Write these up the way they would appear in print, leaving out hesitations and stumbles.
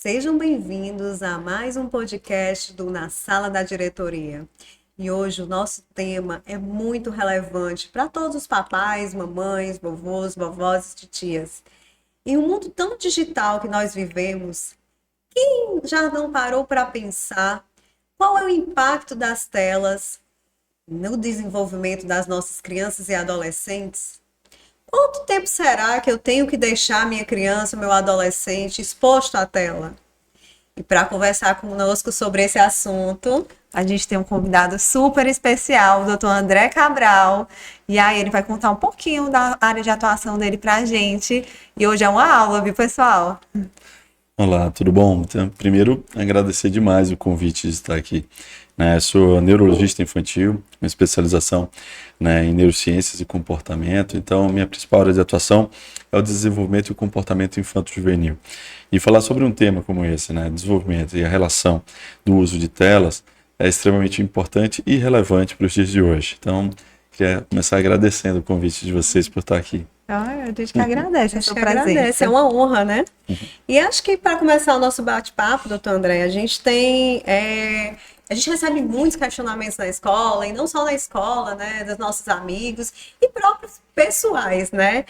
Sejam bem-vindos a mais um podcast do Na Sala da Diretoria. E hoje o nosso tema é muito relevante para todos os papais, mamães, vovôs, vovós e titias. Em um mundo tão digital que nós vivemos, quem já não parou para pensar qual é o impacto das telas no desenvolvimento das nossas crianças e adolescentes? Quanto tempo será que eu tenho que deixar minha criança, meu adolescente exposto à tela? E para conversar conosco sobre esse assunto, a gente tem um convidado super especial, o Dr. André Cabral. E aí ele vai contar um pouquinho da área de atuação dele para a gente. E hoje é uma aula, viu, pessoal? Olá, tudo bom? Então, primeiro, agradecer demais o convite de estar aqui. Sou neurologista infantil, com especialização, em neurociências e comportamento. Então, minha principal área de atuação é o desenvolvimento e o comportamento infanto-juvenil. E falar sobre um tema como esse, desenvolvimento e a relação do uso de telas, é extremamente importante e relevante para os dias de hoje. Então, queria começar agradecendo o convite de vocês por estar aqui. A gente que agradece a sua presença. É uma honra, né? E acho que para começar o nosso bate-papo, doutor André, a gente recebe muitos questionamentos na escola, e não só na escola, né, dos nossos amigos e próprios pessoais, né?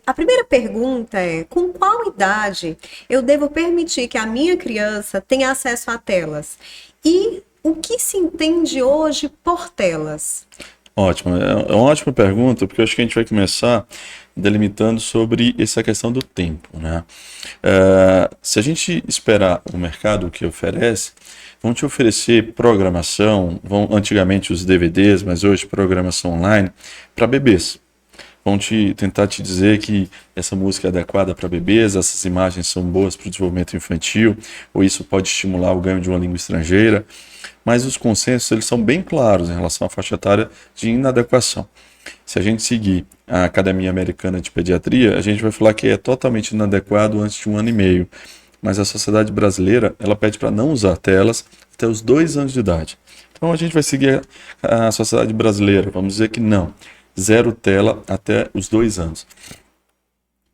A primeira pergunta é: com qual idade eu devo permitir que a minha criança tenha acesso a telas? E o que se entende hoje por telas? Ótimo, é uma ótima pergunta, porque eu acho que a gente vai começar delimitando sobre essa questão do tempo, né? Se a gente esperar o mercado o que oferece, vão te oferecer programação, antigamente os DVDs, mas hoje programação online, para bebês. Vão tentar te dizer que essa música é adequada para bebês, essas imagens são boas para o desenvolvimento infantil, ou isso pode estimular o ganho de uma língua estrangeira. Mas os consensos eles são bem claros em relação à faixa etária de inadequação. Se a gente seguir a Academia Americana de Pediatria, a gente vai falar que é totalmente inadequado antes de 1 ano e meio. Mas a sociedade brasileira, ela pede para não usar telas até os 2 anos de idade. Então a gente vai seguir a sociedade brasileira, vamos dizer que não. 0 tela até os 2 anos.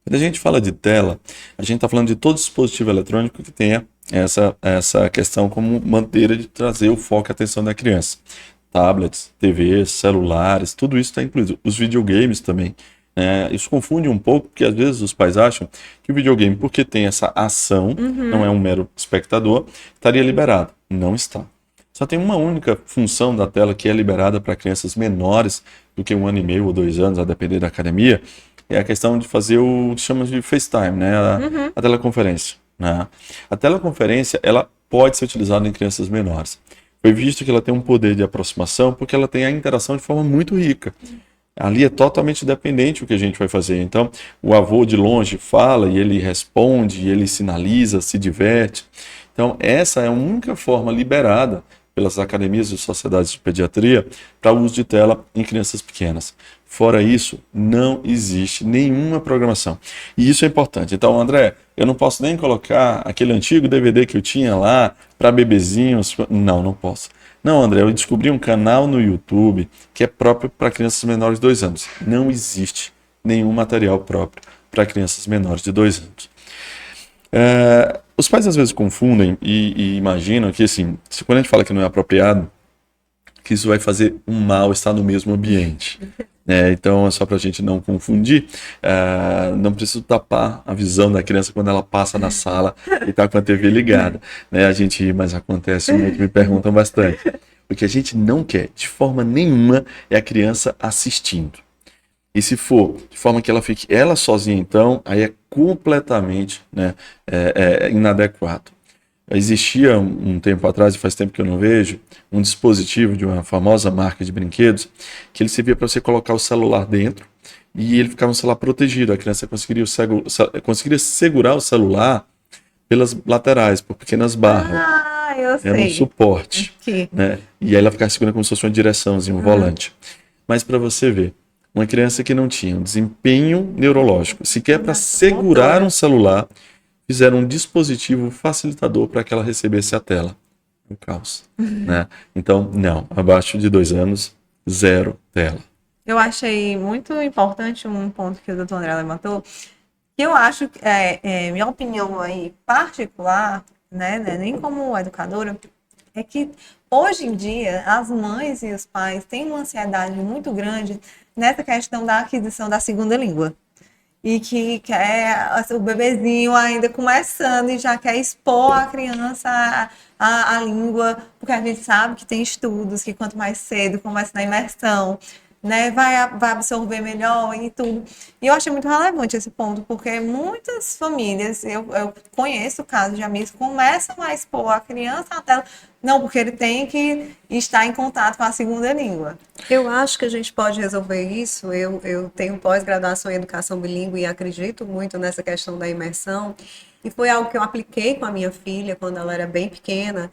Quando a gente fala de tela, a gente está falando de todo dispositivo eletrônico que tenha essa questão como maneira de trazer o foco e a atenção da criança. Tablets, TVs, celulares, tudo isso está incluído. Os videogames também. Isso confunde um pouco, porque às vezes os pais acham que o videogame, porque tem essa ação, não é um mero espectador, estaria liberado. Não está. Só tem uma única função da tela que é liberada para crianças menores do que 1 ano e meio ou 2 anos, a depender da academia, é a questão de fazer o que chama de FaceTime, a teleconferência. A teleconferência ela pode ser utilizada em crianças menores. Foi visto que ela tem um poder de aproximação porque ela tem a interação de forma muito rica. Ali é totalmente dependente o que a gente vai fazer. Então, o avô de longe fala e ele responde, ele sinaliza, se diverte. Então, essa é a única forma liberada pelas academias e sociedades de pediatria para o uso de tela em crianças pequenas. Fora isso, não existe nenhuma programação. E isso é importante. Então, André, eu não posso nem colocar aquele antigo DVD que eu tinha lá para bebezinhos. Não posso. Não, André, eu descobri um canal no YouTube que é próprio para crianças menores de 2 anos. Não existe nenhum material próprio para crianças menores de 2 anos. Os pais às vezes confundem e imaginam que, assim, quando a gente fala que não é apropriado, que isso vai fazer um mal estar no mesmo ambiente. Então, é só para a gente não confundir, não preciso tapar a visão da criança quando ela passa na sala e está com a TV ligada. A gente ri, mas acontece muito, me perguntam bastante. O que a gente não quer, de forma nenhuma, é a criança assistindo. E se for de forma que ela fique ela sozinha, então, aí é completamente inadequado. Existia um tempo atrás, e faz tempo que eu não vejo, um dispositivo de uma famosa marca de brinquedos que ele servia para você colocar o celular dentro e ele ficava um celular protegido. A criança conseguiria segurar o celular pelas laterais, por pequenas barras. Eu sei. Era um suporte. E aí ela ficava segurando como se fosse uma direçãozinha, um volante. Mas para você ver, uma criança que não tinha um desempenho neurológico, sequer para segurar um celular, fizeram um dispositivo facilitador para que ela recebesse a tela. Um caos. Então, não, abaixo de 2 anos, 0 tela. Eu achei muito importante um ponto que o doutor André levantou, que eu acho, minha opinião aí particular, né, nem como educadora, é que hoje em dia as mães e os pais têm uma ansiedade muito grande nessa questão da aquisição da segunda língua. E que quer o bebezinho ainda começando e já quer expor a criança a língua, porque a gente sabe que tem estudos que quanto mais cedo começa na imersão, né, vai absorver melhor e tudo. E eu achei muito relevante esse ponto, porque muitas famílias, eu conheço casos de amigos que começam a expor a criança à tela, não, porque ele tem que estar em contato com a segunda língua. Eu acho que a gente pode resolver isso. Eu tenho pós-graduação em educação bilíngue e acredito muito nessa questão da imersão. E foi algo que eu apliquei com a minha filha quando ela era bem pequena,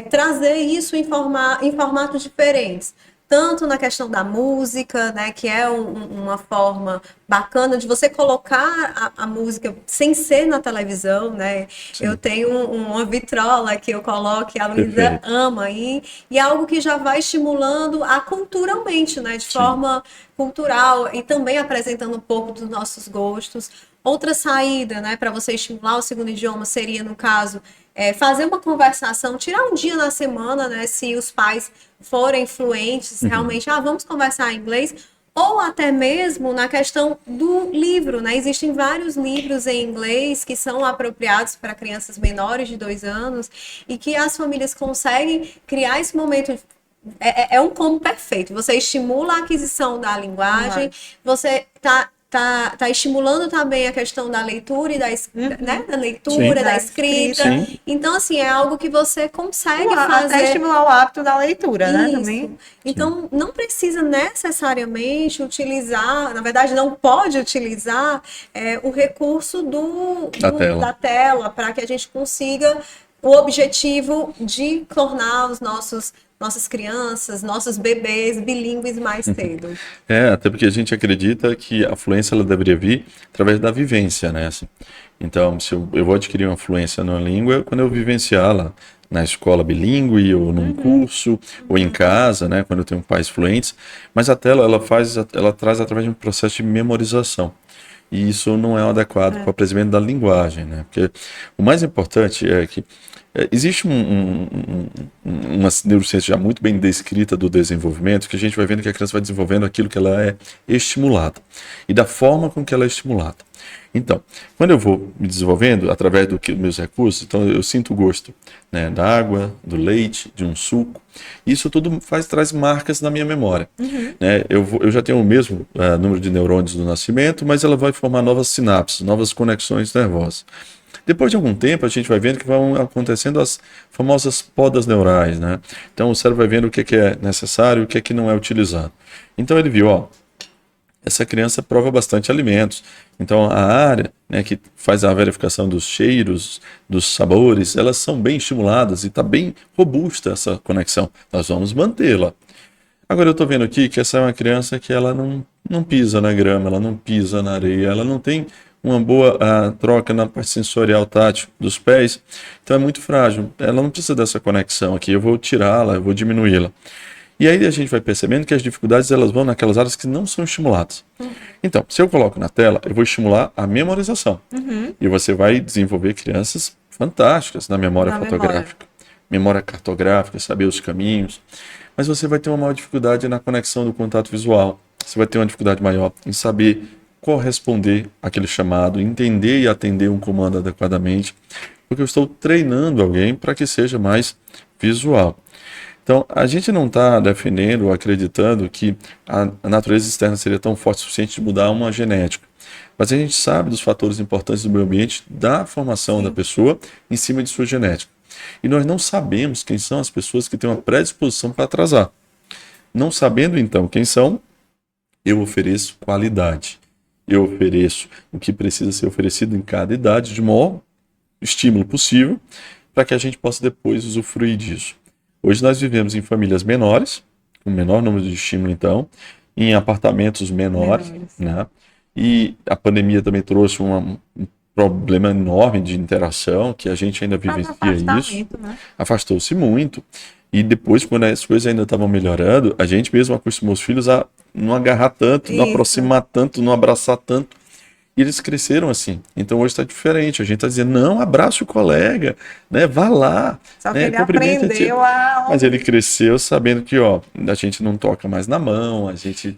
trazer isso em formatos diferentes. Tanto na questão da música, né, que é uma forma bacana de você colocar a música sem ser na televisão, né? Sim. Eu tenho uma vitrola que eu coloco e a Luísa Perfeito. ama e é algo que já vai estimulando a culturalmente, né, de Sim. forma cultural e também apresentando um pouco dos nossos gostos. Outra saída, né, para você estimular o segundo idioma seria, no caso, fazer uma conversação, tirar um dia na semana, né, se os pais forem fluentes, realmente, vamos conversar em inglês, ou até mesmo na questão do livro, né? Existem vários livros em inglês que são apropriados para crianças menores de 2 anos e que as famílias conseguem criar esse momento. É um combo perfeito. Você estimula a aquisição da linguagem, você tá estimulando também a questão da leitura e né? Da leitura, Sim. da escrita. Sim. Então, assim, é algo que você consegue fazer. Até estimular o hábito da leitura, né, Isso. também. Então, não precisa necessariamente utilizar, na verdade, não pode utilizar o recurso da tela para que a gente consiga o objetivo de tornar nossas crianças, nossos bebês bilíngues mais cedo. Até porque a gente acredita que a fluência ela deveria vir através da vivência, né? Assim, então, se eu vou adquirir uma fluência numa língua quando eu vivenciá-la na escola bilíngue ou num curso ou em casa, né? Quando eu tenho pais fluentes, mas a tela ela traz através de um processo de memorização. E isso não é adequado para o aprendizamento da linguagem, né? Porque o mais importante é que existe uma neurociência já muito bem descrita do desenvolvimento, que a gente vai vendo que a criança vai desenvolvendo aquilo que ela é estimulada e da forma com que ela é estimulada. Então, quando eu vou me desenvolvendo através dos meus recursos, então eu sinto o gosto, né, da água, do leite, de um suco. Isso tudo traz marcas na minha memória. Né? Eu já tenho o mesmo número de neurônios do nascimento, mas ela vai formar novas sinapses, novas conexões nervosas. Depois de algum tempo, a gente vai vendo que vão acontecendo as famosas podas neurais, né? Então, o cérebro vai vendo o que é necessário e o que não é utilizado. Então, ele viu, essa criança prova bastante alimentos. Então, a área, né, que faz a verificação dos cheiros, dos sabores, elas são bem estimuladas e está bem robusta essa conexão. Nós vamos mantê-la. Agora, eu estou vendo aqui que essa é uma criança que ela não pisa na grama, ela não pisa na areia, ela não tem uma boa troca na parte sensorial tátil dos pés, então é muito frágil. Ela não precisa dessa conexão aqui, eu vou tirá-la, eu vou diminuí-la. E aí a gente vai percebendo que as dificuldades elas vão naquelas áreas que não são estimuladas. Então, se eu coloco na tela, eu vou estimular a memorização. E você vai desenvolver crianças fantásticas na memória fotográfica, memória cartográfica, saber os caminhos. Mas você vai ter uma maior dificuldade na conexão do contato visual. Você vai ter uma dificuldade maior em saber corresponder àquele chamado, entender e atender um comando adequadamente, porque eu estou treinando alguém para que seja mais visual. Então, a gente não está defendendo ou acreditando que a natureza externa seria tão forte o suficiente de mudar uma genética. Mas a gente sabe dos fatores importantes do meio ambiente, da formação da pessoa em cima de sua genética. E nós não sabemos quem são as pessoas que têm uma predisposição para atrasar. Não sabendo, então, quem são, eu ofereço qualidade. Eu ofereço o que precisa ser oferecido em cada idade, de maior estímulo possível, para que a gente possa depois usufruir disso. Hoje nós vivemos em famílias menores, com menor número de estímulo, então, em apartamentos menores, né? E a pandemia também trouxe um problema enorme de interação, que a gente ainda vivencia isso. Né? Afastou-se muito. E depois, quando as coisas ainda estavam melhorando, a gente mesmo acostumou os filhos a não agarrar tanto, não aproximar tanto, não abraçar tanto. E eles cresceram assim. Então hoje está diferente. A gente está dizendo, não, abraça o colega, né? Vá lá. Só que né? ele Cumprimente a tia. aprendeu a... Mas ele cresceu sabendo que, ó, a gente não toca mais na mão, a gente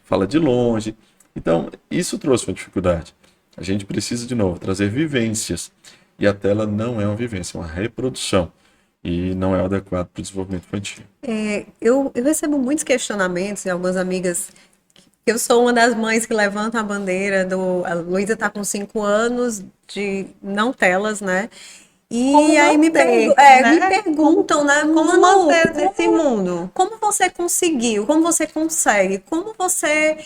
fala de longe. Então, isso trouxe uma dificuldade. A gente precisa, de novo, trazer vivências. E a tela não é uma vivência, é uma reprodução. E não é adequado para o desenvolvimento infantil. Eu recebo muitos questionamentos de algumas amigas. Eu sou uma das mães que levanta a bandeira do. A Luísa está com 5 anos de não telas, né? E Como aí me manter, me né? perguntam, né? Como Manu, manter nesse mundo? como você conseguiu? Como você consegue? Como você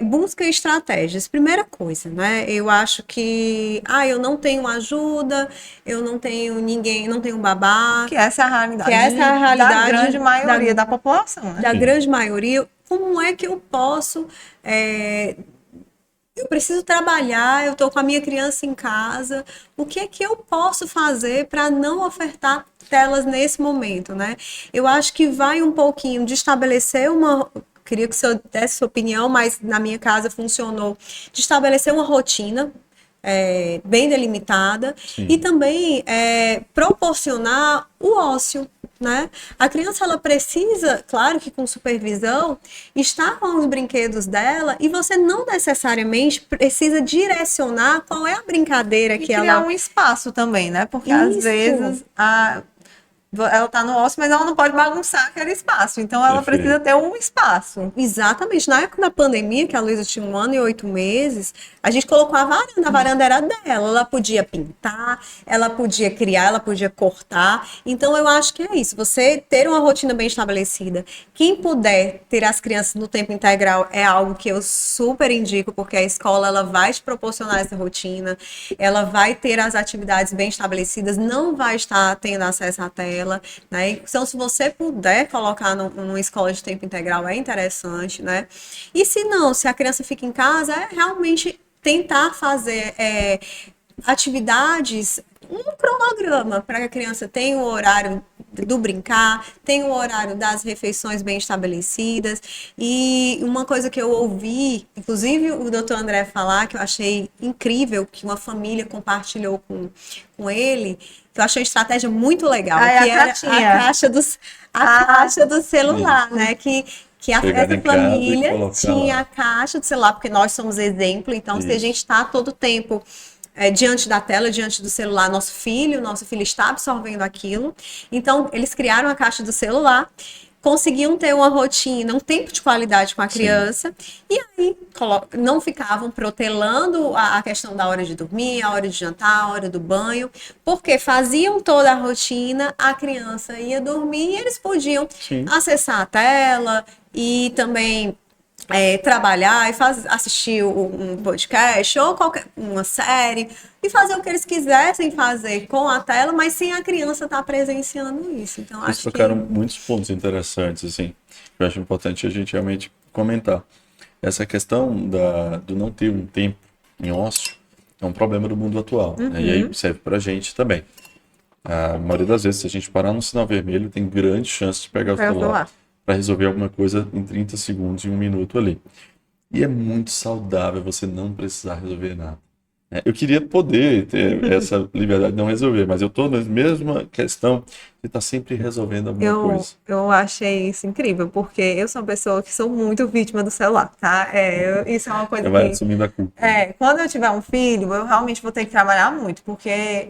busca estratégias? Primeira coisa, né? Eu acho que, eu não tenho ajuda, eu não tenho ninguém, não tenho babá, Que essa é a realidade, que essa é a realidade da grande maioria da população, né? da grande maioria. Como é que eu posso? Eu preciso trabalhar, eu estou com a minha criança em casa. O que é que eu posso fazer para não ofertar telas nesse momento, né? Eu acho que vai um pouquinho de estabelecer uma. Queria que o senhor desse sua opinião, mas na minha casa funcionou. De estabelecer uma rotina bem delimitada Sim. e também proporcionar o ócio, né? A criança, ela precisa, claro que com supervisão, estar com os brinquedos dela, e você não necessariamente precisa direcionar qual é a brincadeira E que criar ela... um espaço também, né? Porque às Isso. vezes ela tá no ócio, mas ela não pode bagunçar aquele espaço. Então ela Perfeito. precisa ter um espaço. Exatamente. Na época da pandemia, que a Luísa tinha 1 ano e 8 meses, a gente colocou a varanda era dela. Ela podia pintar, ela podia criar, ela podia cortar. Então, eu acho que é isso. Você ter uma rotina bem estabelecida. Quem puder ter as crianças no tempo integral é algo que eu super indico, porque a escola, ela vai te proporcionar essa rotina, ela vai ter as atividades bem estabelecidas, não vai estar tendo acesso à tela, né? Então, se você puder colocar numa escola de tempo integral, é interessante, né? E se não, se a criança fica em casa, é realmente tentar fazer atividades, um cronograma para que a criança tenha o horário do brincar, tenha o horário das refeições bem estabelecidas. E uma coisa que eu ouvi, inclusive o doutor André falar, que eu achei incrível, que uma família compartilhou com ele, que eu achei uma estratégia muito legal, que era a caixa do celular, né? Que essa família tinha a caixa do celular, porque nós somos exemplo, então se a gente está todo tempo diante da tela, diante do celular, nosso filho está absorvendo aquilo. Então, eles criaram a caixa do celular, conseguiam ter uma rotina, um tempo de qualidade com a criança, e aí não ficavam protelando a questão da hora de dormir, a hora de jantar, a hora do banho, porque faziam toda a rotina, a criança ia dormir e eles podiam acessar a tela e também trabalhar e assistir um podcast ou uma série e fazer o que eles quisessem fazer com a tela, mas sem a criança estar presenciando isso. Então, Eles acho tocaram muitos pontos interessantes, assim, que eu acho importante a gente realmente comentar. Essa questão do não ter um tempo em ócio é um problema do mundo atual, né? E aí serve pra gente também. A maioria das vezes, se a gente parar no sinal vermelho, tem grande chance de pegar o celular para resolver alguma coisa em 30 segundos, em 1 minuto ali. E é muito saudável você não precisar resolver nada. Eu queria poder ter essa liberdade de não resolver, mas eu estou na mesma questão de estar sempre resolvendo alguma coisa. Eu achei isso incrível, porque eu sou uma pessoa que sou muito vítima do celular, tá? Isso é uma coisa Vai assumindo a culpa. Quando eu tiver um filho, eu realmente vou ter que trabalhar muito, porque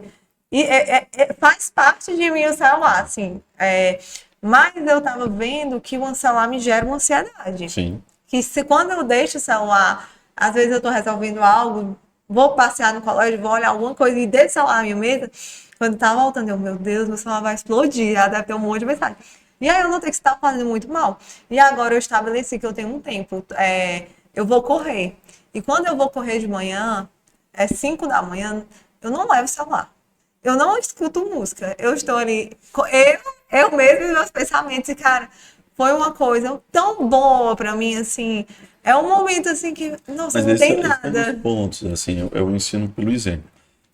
faz parte de mim o celular, assim. Mas eu tava vendo que o celular me gera uma ansiedade. Sim. Que quando eu deixo o celular, às vezes eu tô resolvendo algo, vou passear no colégio, vou olhar alguma coisa e deixo o celular na minha mesa, quando tá voltando, meu Deus, meu celular vai explodir, já deve ter um monte de mensagem. E aí eu notei que isso tá fazendo muito mal. E agora eu estabeleci que eu tenho um tempo, eu vou correr. E quando eu vou correr de manhã, 5 da manhã, eu não levo o celular. Eu não escuto música. Eu estou ali, eu mesmo e meus pensamentos. E, cara, foi uma coisa tão boa pra mim, assim. É um momento, assim, que, nossa, Mas não tem esse é um nada. dos pontos, assim, eu ensino pelo exemplo,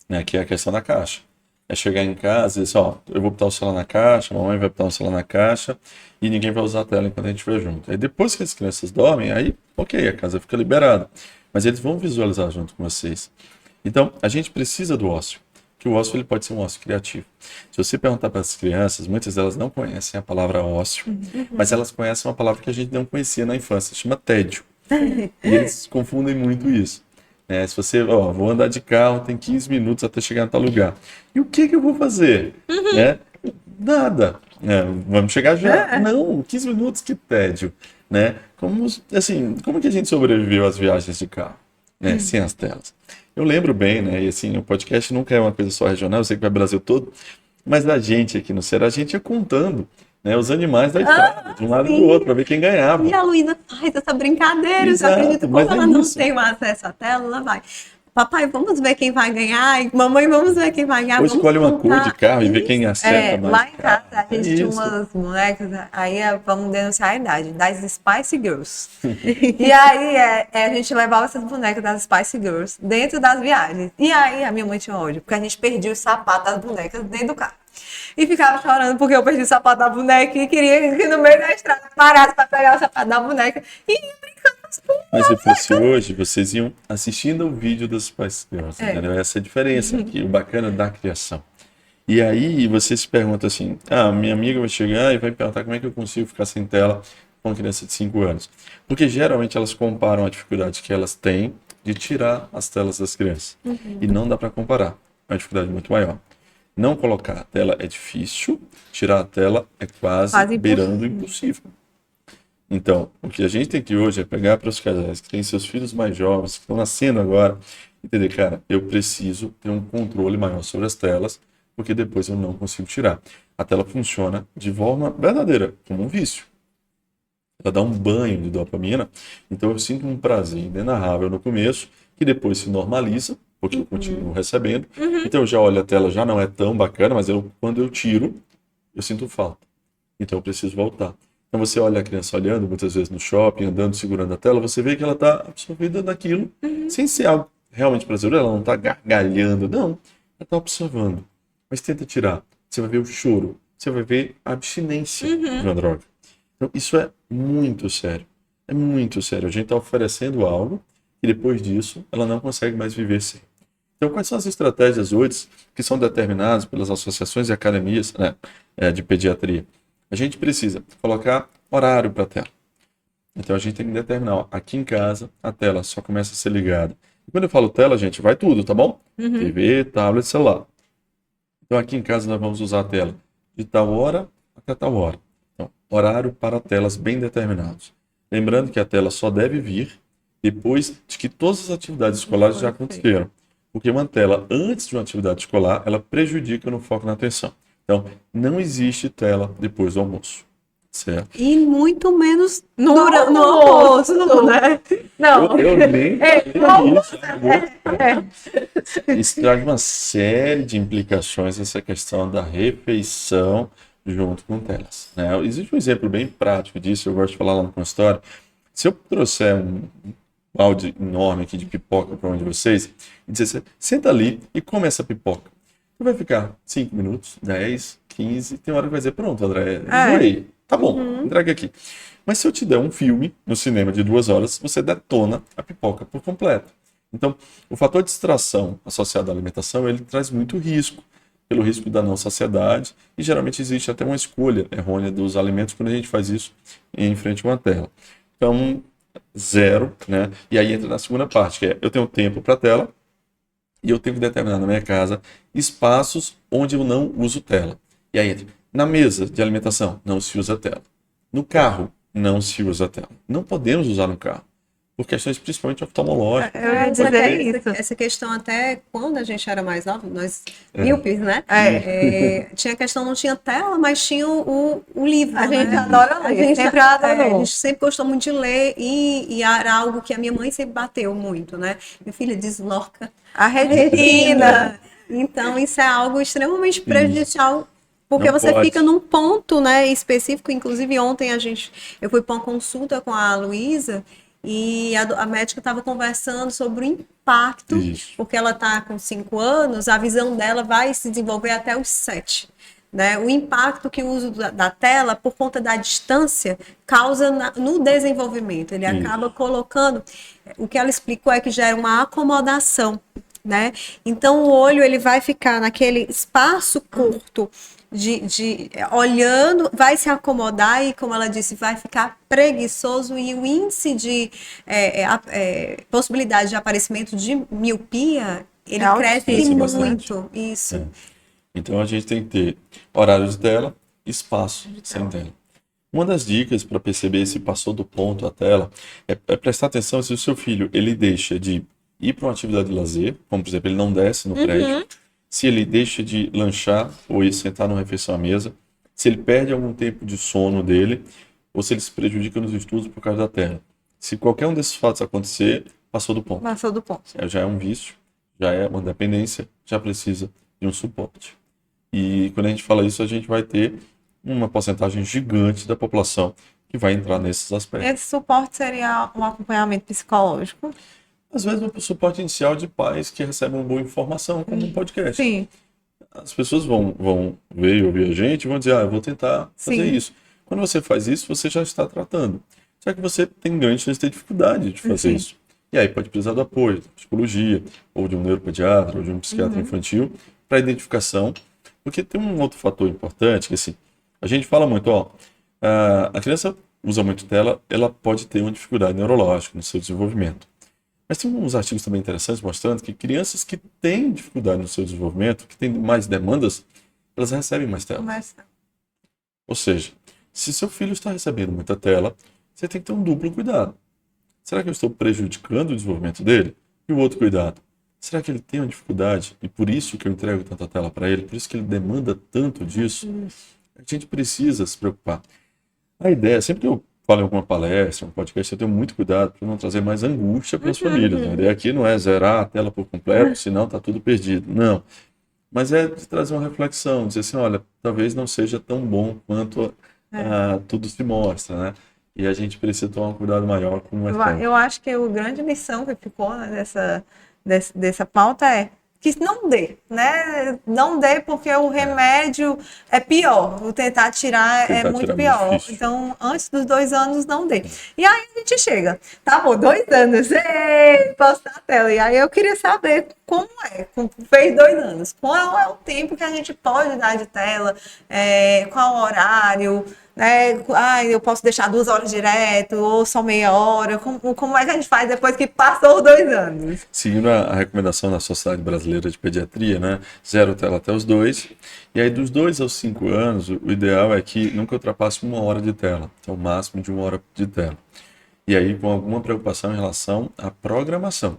né? Que é a questão da caixa. É chegar em casa e dizer, ó, eu vou botar o celular na caixa, a mamãe vai botar o celular na caixa e ninguém vai usar a tela enquanto a gente estiver junto. Aí depois que as crianças dormem, aí, ok, a casa fica liberada. mas eles vão visualizar junto com vocês. Então, a gente precisa do ócio, que o ócio ele pode ser um ócio criativo. Se você perguntar para as crianças, muitas delas não conhecem a palavra ócio, mas elas conhecem uma palavra que a gente não conhecia na infância, chama tédio. E eles confundem muito isso. Se você, vou andar de carro, tem 15 minutos até chegar em tal lugar. E o que eu vou fazer? Nada. Vamos chegar já. Não, 15 minutos, que tédio. Como que a gente sobreviveu às viagens de carro? Sem as telas. Eu lembro bem, e assim, o podcast nunca é uma coisa só regional, eu sei que vai Brasil todo, mas a gente aqui no Ceará, a gente ia contando os animais da estrada, de um lado e do outro, para ver quem ganhava. E a Luísa faz essa brincadeira, você Exato, acredita? Como ela não tem acesso à tela, ela vai. Papai, vamos ver quem vai ganhar. E mamãe, vamos ver quem vai ganhar. Ou vamos escolhe uma contar. cor de carro e vê quem acerta mais. Lá em casa carro. a gente tinha umas bonecas, aí vamos denunciar a idade, das Spice Girls. E aí a gente levava essas bonecas das Spice Girls dentro das viagens. E aí a minha mãe tinha ódio, porque a gente perdia os sapatos das bonecas dentro do carro. E ficava chorando porque eu perdi o sapato da boneca e queria que no meio da estrada parasse para pegar o sapato da boneca. E ia brincando com os Mas se fosse hoje, vocês iam assistindo o vídeo das Spice Girls, entendeu? Essa é a diferença aqui, o bacana da criação. E aí você se pergunta assim, minha amiga vai chegar e vai me perguntar como é que eu consigo ficar sem tela com uma criança de 5 anos. Porque geralmente elas comparam a dificuldade que elas têm de tirar as telas das crianças. E não dá para comparar, é uma dificuldade muito maior. Não colocar a tela é difícil, tirar a tela é quase beirando impossível. Então, o que a gente tem que hoje é pegar para os casais que têm seus filhos mais jovens, que estão nascendo agora, entender, cara, eu preciso ter um controle maior sobre as telas, porque depois eu não consigo tirar. A tela funciona de forma verdadeira, como um vício. Ela dá um banho de dopamina, então eu sinto um prazer inenarrável no começo, que depois se normaliza, porque eu continuo recebendo. Então eu já olho a tela, já não é tão bacana, mas quando eu tiro, eu sinto falta. Então eu preciso voltar. Então você olha a criança olhando, muitas vezes no shopping, andando, segurando a tela, você vê que ela está absorvida naquilo, sem ser algo realmente prazeroso, ela não está gargalhando, não. Ela está observando. Mas tenta tirar. Você vai ver o choro, você vai ver a abstinência de uma droga. Então isso é muito sério. É muito sério. A gente está oferecendo algo e depois disso ela não consegue mais viver sem. Então, quais são as estratégias hoje que são determinadas pelas associações e academias de pediatria? A gente precisa colocar horário para a tela. Então, a gente tem que determinar, aqui em casa, a tela só começa a ser ligada. E quando eu falo tela, gente, vai tudo, tá bom? TV, tablet, celular. Então, aqui em casa, nós vamos usar a tela de tal hora até tal hora. Então, horário para telas bem determinados. Lembrando que a tela só deve vir depois de que todas as atividades escolares já aconteceram. Porque uma tela antes de uma atividade escolar, ela prejudica no foco na atenção. Então, não existe tela depois do almoço. Certo? E muito menos no almoço, né? Não. Eu nem isso traz uma série de implicações essa questão da refeição junto com telas. Existe um exemplo bem prático disso, eu gosto de falar lá no consultório. Se eu trouxer um balde enorme aqui de pipoca para um de vocês e dizer, senta ali e come essa pipoca. Você vai ficar 5 minutos, 10, 15, tem hora que vai dizer, pronto, André, enjoei. Tá bom, entrega aqui. Mas se eu te der um filme no cinema de 2 horas, você detona a pipoca por completo. Então, o fator de distração associado à alimentação, ele traz muito risco, pelo risco da não saciedade, e geralmente existe até uma escolha errônea dos alimentos quando a gente faz isso em frente a uma tela. Então, 0, E aí entra na segunda parte, que é, eu tenho tempo para a tela, e eu tenho que determinar na minha casa espaços onde eu não uso tela. E aí entra, na mesa de alimentação, não se usa tela. No carro, não se usa tela. Não podemos usar no carro, por questões principalmente oftalmológicas. Eu ia dizer isso. Essa questão até quando a gente era mais nova, nós míopes, né? Tinha a questão, não tinha tela, mas tinha o livro. A gente né? adora ler, sempre adorou. A gente sempre gostou muito de ler e era algo que a minha mãe sempre bateu muito, né? Minha filha desloca A retina. Então, isso é algo extremamente prejudicial. Porque Não você pode. fica num ponto, né, específico. Inclusive, ontem eu fui para uma consulta com a Luísa e a médica estava conversando sobre o impacto, Isso. porque ela está com 5 anos, a visão dela vai se desenvolver até os 7. né? O impacto que o uso da tela, por conta da distância, causa no desenvolvimento. Ele Isso. acaba colocando, o que ela explicou é que gera uma acomodação, né? Então o olho ele vai ficar naquele espaço curto olhando, vai se acomodar e, como ela disse, vai ficar preguiçoso e o índice de possibilidade de aparecimento de miopia, ele cresce Cresce bastante. muito. Isso. É. Então a gente tem que ter horário de tela, espaço sem tela. Uma das dicas para perceber se passou do ponto a tela é prestar atenção se o seu filho ele deixa de ir para uma atividade de lazer, como por exemplo ele não desce no prédio, se ele deixa de lanchar ou ir sentar numa refeição à mesa, se ele perde algum tempo de sono dele ou se ele se prejudica nos estudos por causa da tela. Se qualquer um desses fatos acontecer, passou do ponto. Passou do ponto. Já é um vício, já é uma dependência, já precisa de um suporte. E quando a gente fala isso, a gente vai ter uma porcentagem gigante da população que vai entrar nesses aspectos. Esse suporte seria um acompanhamento psicológico? Às vezes, um suporte inicial de pais que recebem uma boa informação, como um podcast. Sim. As pessoas vão ver e ouvir a gente e vão dizer, eu vou tentar fazer isso. Quando você faz isso, você já está tratando. Só que você tem grande chance de ter dificuldade de fazer isso. E aí pode precisar do apoio da psicologia, ou de um neuropediatra, ou de um psiquiatra infantil, para identificação. Porque tem um outro fator importante, que assim, a gente fala muito, a criança usa muito tela, ela pode ter uma dificuldade neurológica no seu desenvolvimento. Mas tem uns artigos também interessantes mostrando que crianças que têm dificuldade no seu desenvolvimento, que têm mais demandas, elas recebem mais tela. Ou seja, se seu filho está recebendo muita tela, você tem que ter um duplo cuidado. Será que eu estou prejudicando o desenvolvimento dele? E o outro cuidado? Será que ele tem uma dificuldade e por isso que eu entrego tanta tela para ele? Por isso que ele demanda tanto disso? A gente precisa se preocupar. A ideia, sempre que eu falo em alguma palestra, um podcast, eu tenho muito cuidado para não trazer mais angústia para as famílias. Né? A ideia aqui não é zerar a tela por completo, senão está tudo perdido. Não. Mas é de trazer uma reflexão, dizer assim, olha, talvez não seja tão bom quanto tudo se mostra, né? E a gente precisa tomar um cuidado maior com o tempo. Eu acho que a grande lição que ficou, né, dessa pauta é que não dê, né? Não dê porque o remédio é pior. O tentar tirar é muito pior. Então, antes dos 2 anos, não dê. E aí a gente chega, tá bom, 2 anos, posso dar a tela. E aí eu queria saber como é, fez 2 anos, qual é o tempo que a gente pode dar de tela, qual o horário, né? Eu posso deixar 2 horas direto, ou só meia hora, como é que a gente faz depois que passou os 2 anos? Seguindo a recomendação da Sociedade Brasileira de Pediatria, né? 0 tela até os 2. E aí, dos 2 aos 5 anos, o ideal é que nunca ultrapasse 1 hora de tela. Então, o máximo de 1 hora de tela. E aí, com alguma preocupação em relação à programação.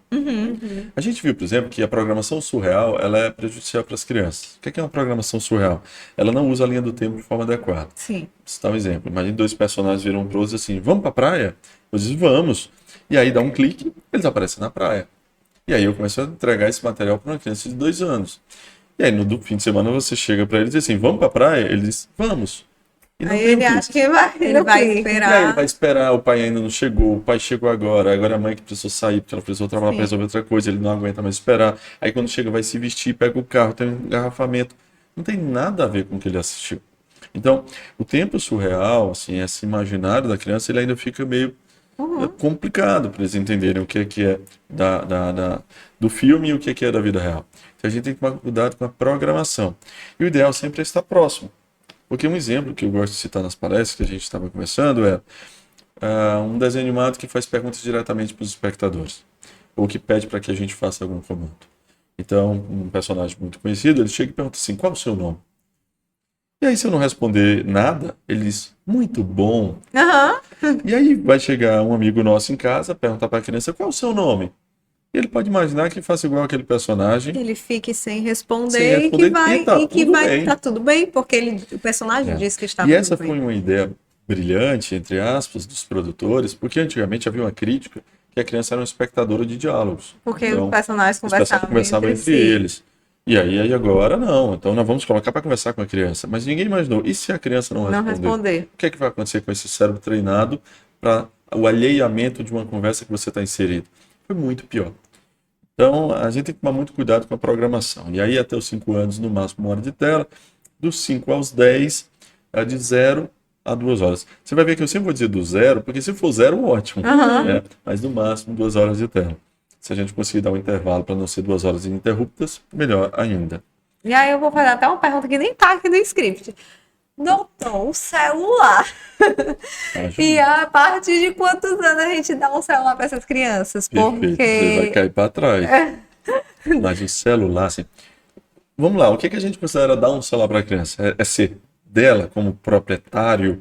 A gente viu, por exemplo, que a programação surreal ela é prejudicial para as crianças. O que é uma programação surreal? Ela não usa a linha do tempo de forma adequada. Sim. Vou dar um exemplo. Imagine 2 personagens viram para outros assim, vamos para a praia? Eu disse, vamos. E aí dá um clique, eles aparecem na praia. E aí eu começo a entregar esse material para uma criança de 2 anos. E aí no fim de semana você chega para ele e diz assim, vamos para a praia? Ele diz, vamos. Aí ele acha que ele vai esperar. E aí ele vai esperar, o pai ainda não chegou, o pai chegou agora é a mãe que precisou sair, porque ela precisou trabalhar para resolver outra coisa, ele não aguenta mais esperar. Aí quando chega vai se vestir, pega o carro, tem um engarrafamento. Não tem nada a ver com o que ele assistiu. Então, o tempo surreal, assim, esse imaginário da criança, ele ainda fica meio complicado para eles entenderem o que é do filme e o que é da vida real. Então a gente tem que tomar cuidado com a programação. E o ideal sempre é estar próximo. Porque um exemplo que eu gosto de citar nas palestras que a gente estava conversando é um desenho animado que faz perguntas diretamente para os espectadores, ou que pede para que a gente faça algum comando. Então, um personagem muito conhecido, ele chega e pergunta assim, qual é o seu nome? E aí, se eu não responder nada, ele diz, muito bom. E aí vai chegar um amigo nosso em casa, perguntar para a criança, qual é o seu nome? E ele pode imaginar que faça igual aquele personagem. Ele fique sem responder e que vai tá tudo bem, porque o personagem disse que está tudo bem. E essa foi uma ideia brilhante, entre aspas, dos produtores, porque antigamente havia uma crítica que a criança era uma espectadora de diálogos. Porque então, os personagens conversavam entre eles. E aí agora não. Então nós vamos colocar para conversar com a criança. Mas ninguém imaginou. E se a criança não responder? O que é que vai acontecer com esse cérebro treinado para o alheiamento de uma conversa que você está inserido? Foi muito pior. Então, a gente tem que tomar muito cuidado com a programação. E aí, até os 5 anos, no máximo 1 hora de tela. dos 5 aos 10, de 0 a 2 horas. Você vai ver que eu sempre vou dizer do 0, porque se for 0, ótimo, né? Mas no máximo 2 horas de tela. Se a gente conseguir dar um intervalo para não ser 2 horas ininterruptas, melhor ainda. E aí eu vou fazer até uma pergunta que nem tá aqui no script. Doutor, o celular. E a partir de quantos anos a gente dá um celular para essas crianças? Perfeito, você vai Porque cair para trás. Mas o celular, assim... Vamos lá, o que a gente considera dar um celular para a criança? É ser dela como proprietário?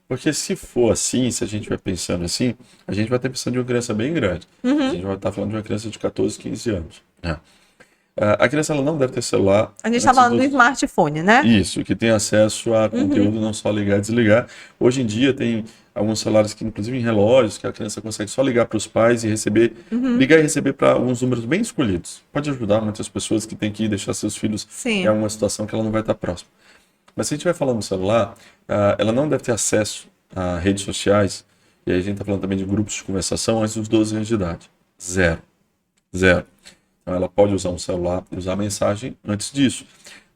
Porque se for assim, se a gente vai pensando assim, a gente vai estar pensando de uma criança bem grande. A gente vai estar falando de uma criança de 14, 15 anos, né? A criança ela não deve ter celular. a gente está falando do smartphone, né? Isso, que tem acesso a conteúdo, não só ligar e desligar. Hoje em dia tem alguns celulares que, inclusive em relógios, que a criança consegue só ligar para os pais e receber, ligar e receber para alguns números bem escolhidos. Pode ajudar muitas pessoas que têm que deixar seus filhos Sim. em alguma situação que ela não vai estar próxima. Mas se a gente vai falando do celular, ela não deve ter acesso a redes sociais, e aí a gente está falando também de grupos de conversação antes dos 12 anos de idade. Zero. Zero. Então, ela pode usar um celular e usar mensagem antes disso,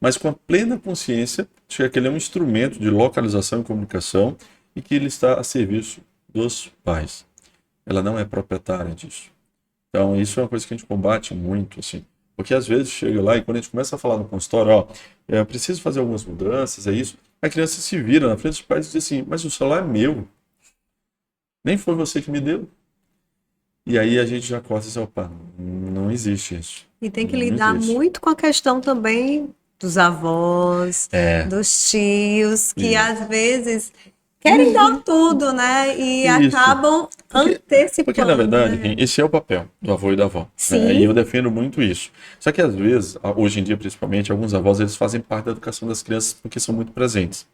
mas com a plena consciência de que aquele é um instrumento de localização e comunicação e que ele está a serviço dos pais. Ela não é proprietária disso. Então, isso é uma coisa que a gente combate muito, assim, porque às vezes chega lá e quando a gente começa a falar no consultório, ó, eu preciso fazer algumas mudanças, é isso, a criança se vira na frente dos pais e diz assim, mas o celular é meu, nem foi você que me deu. E aí a gente já corta e diz, opa, não existe isso. E tem que Não lidar existe. muito com a questão também dos avós, dos tios, que Isso. às vezes querem dar tudo, né? E Isso. acabam antecipando. Porque, na verdade, né? esse é o papel do avô e da avó. Sim. Né? E eu defendo muito isso. Só que, às vezes, hoje em dia, principalmente, alguns avós, eles fazem parte da educação das crianças porque são muito presentes.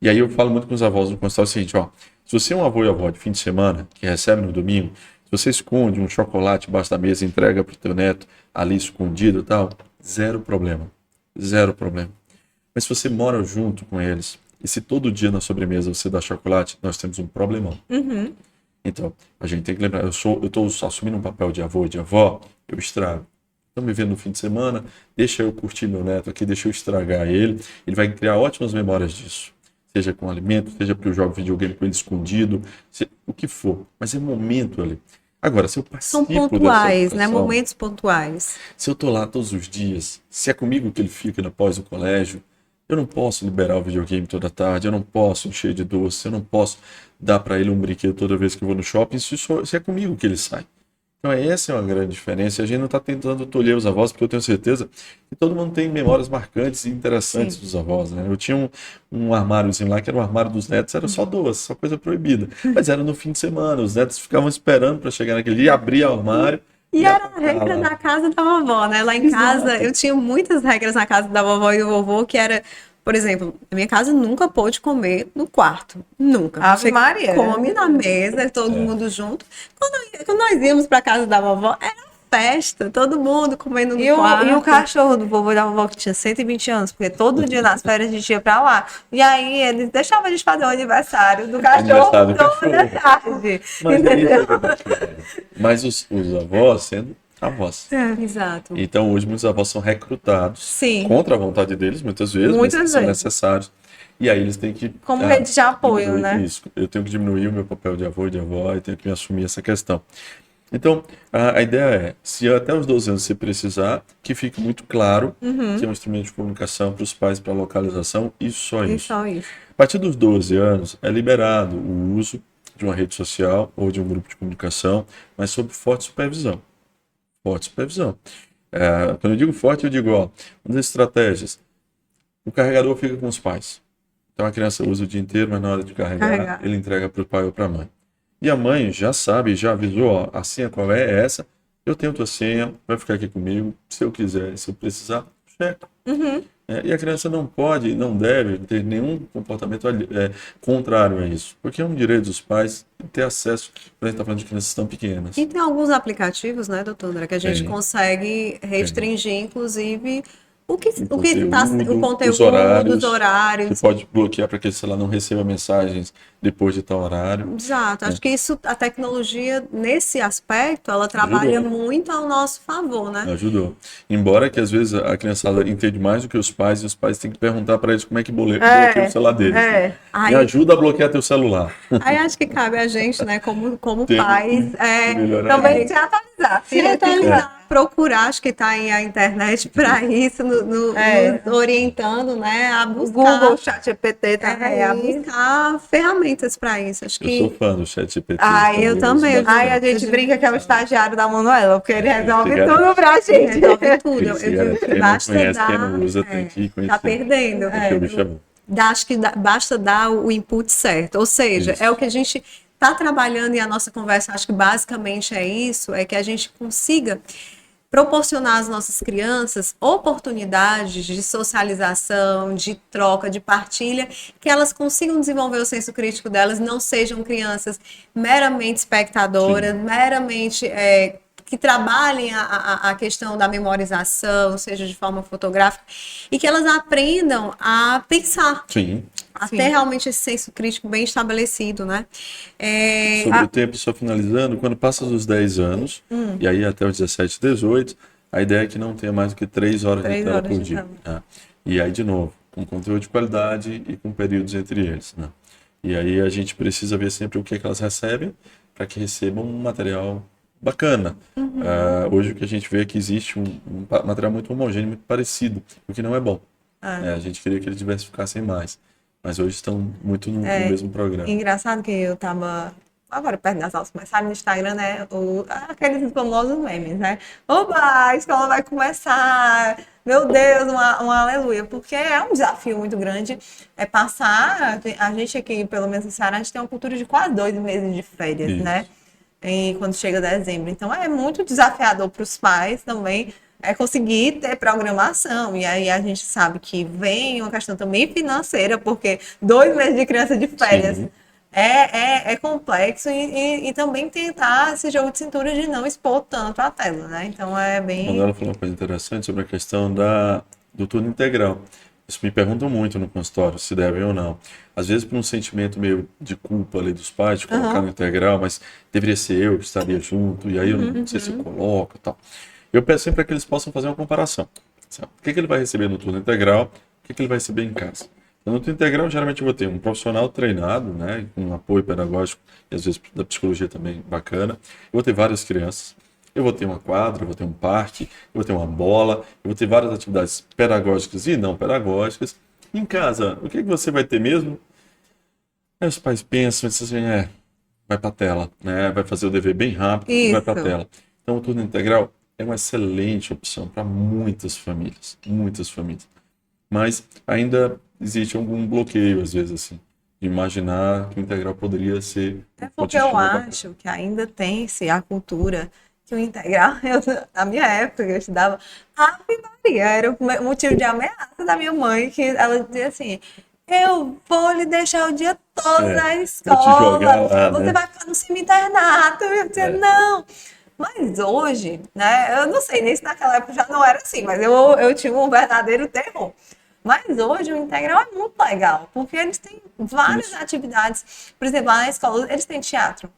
E aí eu falo muito com os avós no consultório o seguinte, ó, se você é um avô e avó de fim de semana, que recebe no domingo, se você esconde um chocolate embaixo da mesa e entrega para o teu neto ali escondido e tal, zero problema. Zero problema. Mas se você mora junto com eles, e se todo dia na sobremesa você dá chocolate, nós temos um problemão. Então, a gente tem que lembrar, eu estou assumindo um papel de avô e de avó, eu estrago. Estão me vendo no fim de semana, deixa eu curtir meu neto aqui, deixa eu estragar ele vai criar ótimas memórias disso. Seja com alimento, seja porque eu jogo videogame com ele escondido, o que for. Mas é momento ali. Agora, se eu São participo pontuais, dessa né? educação, Momentos pontuais. se eu estou lá todos os dias, se é comigo que ele fica após o colégio, eu não posso liberar o videogame toda tarde, eu não posso encher de doce, eu não posso dar para ele um brinquedo toda vez que eu vou no shopping, se é comigo que ele sai. Então essa é uma grande diferença. A gente não está tentando tolher os avós, porque eu tenho certeza que todo mundo tem memórias marcantes e interessantes dos avós, né? Eu tinha um armáriozinho lá, que era o armário dos netos, era só doce, só coisa proibida. Mas era no fim de semana, os netos ficavam esperando para chegar naquele dia, abrir o armário. E era a regra da casa da vovó, né? Lá em casa, eu tinha muitas regras na casa da vovó e do vovô, que era, por exemplo, a minha casa nunca pôde comer no quarto. Nunca. Ave Você Maria. come na mesa, todo mundo junto. Quando nós íamos pra casa da vovó, era festa, todo mundo comendo no quarto. E o cachorro do vovô e da vovó que tinha 120 anos, porque todo dia nas férias a gente ia pra lá. E aí eles deixavam a gente fazer o aniversário do cachorro Aniversário do toda tarde. Mas, Entendeu? mas os avós sendo avós. Exato. Então hoje muitos avós são recrutados Sim. contra a vontade deles, muitas vezes, Muitas mas são vezes. necessários. E aí eles têm que... Como rede de apoio, diminuir né? Isso. Eu tenho que diminuir o meu papel de avô e de avó e tenho que me assumir essa questão. Então, a ideia é, se até os 12 anos você precisar, que fique muito claro que é um instrumento de comunicação para os pais, para localização e só E isso. só isso. A partir dos 12 anos, é liberado o uso de uma rede social ou de um grupo de comunicação, mas sob forte supervisão. Forte supervisão. Quando eu digo forte, eu digo, ó, uma das estratégias, o carregador fica com os pais. Então a criança usa o dia inteiro, mas na hora de carregar. Ele entrega para o pai ou para a mãe. E a mãe já sabe, já avisou, ó, a senha qual é essa, eu tenho tua senha, vai ficar aqui comigo, se eu quiser, se eu precisar, checo. E a criança não pode, não deve ter nenhum comportamento contrário a isso, porque é um direito dos pais ter acesso, quando a gente está falando de crianças tão pequenas. E tem alguns aplicativos, né, doutor André, que a gente Tem. consegue restringir, inclusive, o que está o conteúdo, os horários. Você pode bloquear para que o celular não receba mensagens depois de tal horário. Exato, acho que isso, a tecnologia, nesse aspecto, ela trabalha Ajudou. muito ao nosso favor, né? Ajudou. Embora que às vezes a criançada entende mais do que os pais, e os pais têm que perguntar para eles como é que bloqueia o celular deles. Né? Aí, Me ajuda a bloquear teu celular. Aí acho que cabe a gente, né, como Tem pais, também se atualizar. se atualizar, procurar, acho que está aí a internet para isso, nos orientando, né, a O buscar. Google, ChatGPT também. A buscar ferramentas para isso. Acho que. Eu sou fã do ChatGPT. Eu também. A gente brinca que é o estagiário da Manuela, porque ele resolve Chegaram- tudo pra gente. Resolve tudo. Quem não Basta conhece, dar. quem não usa, tem que conhecer. Tá perdendo. Porque o bicho é bom. Acho que basta dar o input certo. Ou seja, Isso. é o que a gente está trabalhando e a nossa conversa, acho que basicamente é isso, é que a gente consiga proporcionar às nossas crianças oportunidades de socialização, de troca, de partilha, que elas consigam desenvolver o senso crítico delas, não sejam crianças meramente espectadoras, meramente que trabalhem a questão da memorização, seja de forma fotográfica, e que elas aprendam a pensar. Sim. A ter realmente esse senso crítico bem estabelecido, né? Sobre o tempo, só finalizando, quando passa dos 10 anos, e aí até os 17, 18, a ideia é que não tenha mais do que 3 horas de tela por dia. Né? E aí, de novo, com conteúdo de qualidade e com períodos entre eles. Né? E aí a gente precisa ver sempre o que é que elas recebem para que recebam um material bacana. Hoje o que a gente vê é que existe um material muito homogêneo, muito parecido, o que não é bom. A gente queria que eles diversificassem mais. Mas hoje estão muito no mesmo programa. Engraçado que eu tava agora perto das aulas começaram no Instagram, né? Aqueles famosos memes, né? Oba, a escola vai começar! Meu Deus, uma aleluia! Porque é um desafio muito grande. É passar. A gente aqui, pelo menos no Ceará, a gente tem uma cultura de quase 2 meses de férias, né? E quando chega dezembro. Então é muito desafiador para os pais também. É conseguir ter programação. E aí a gente sabe que vem uma questão também financeira, porque 2 meses de criança de férias é complexo e também tentar esse jogo de cintura de não expor tanto a tela, né? Então é bem. Quando ela falou uma coisa interessante sobre a questão do turno integral. Isso me perguntam muito no consultório, se devem ou não. Às vezes por um sentimento meio de culpa ali dos pais, de colocar no integral, mas deveria ser eu que estaria junto, e aí eu não sei se eu coloco e tal. Eu peço sempre para que eles possam fazer uma comparação. Sabe? O que ele vai receber no turno integral, o que ele vai receber em casa. Então, no turno integral, geralmente eu vou ter um profissional treinado, né, com um apoio pedagógico, e às vezes da psicologia também bacana. Eu vou ter várias crianças. Eu vou ter uma quadra, eu vou ter um parque, eu vou ter uma bola, eu vou ter várias atividades pedagógicas e não pedagógicas. Em casa, o que você vai ter mesmo? Aí os pais pensam assim, vai para a tela, né? Vai fazer o dever bem rápido e vai para a tela. Então, o turno integral é uma excelente opção para muitas famílias, muitas famílias. Mas ainda existe algum bloqueio, às vezes, assim, de imaginar que o integral poderia ser... É porque eu acho que ainda tem-se a cultura que o integral, na minha época, que eu estudava, Ave Maria, era o motivo de ameaça da minha mãe, que ela dizia assim, eu vou lhe deixar o dia todo na escola, lá, você né? vai ficar no semi-internato. Eu dizia, não... Mas hoje, né, eu não sei nem se naquela época já não era assim, mas eu tinha um verdadeiro terror. Mas hoje o integral é muito legal, porque eles têm várias atividades. Por exemplo, lá na escola, eles têm teatro,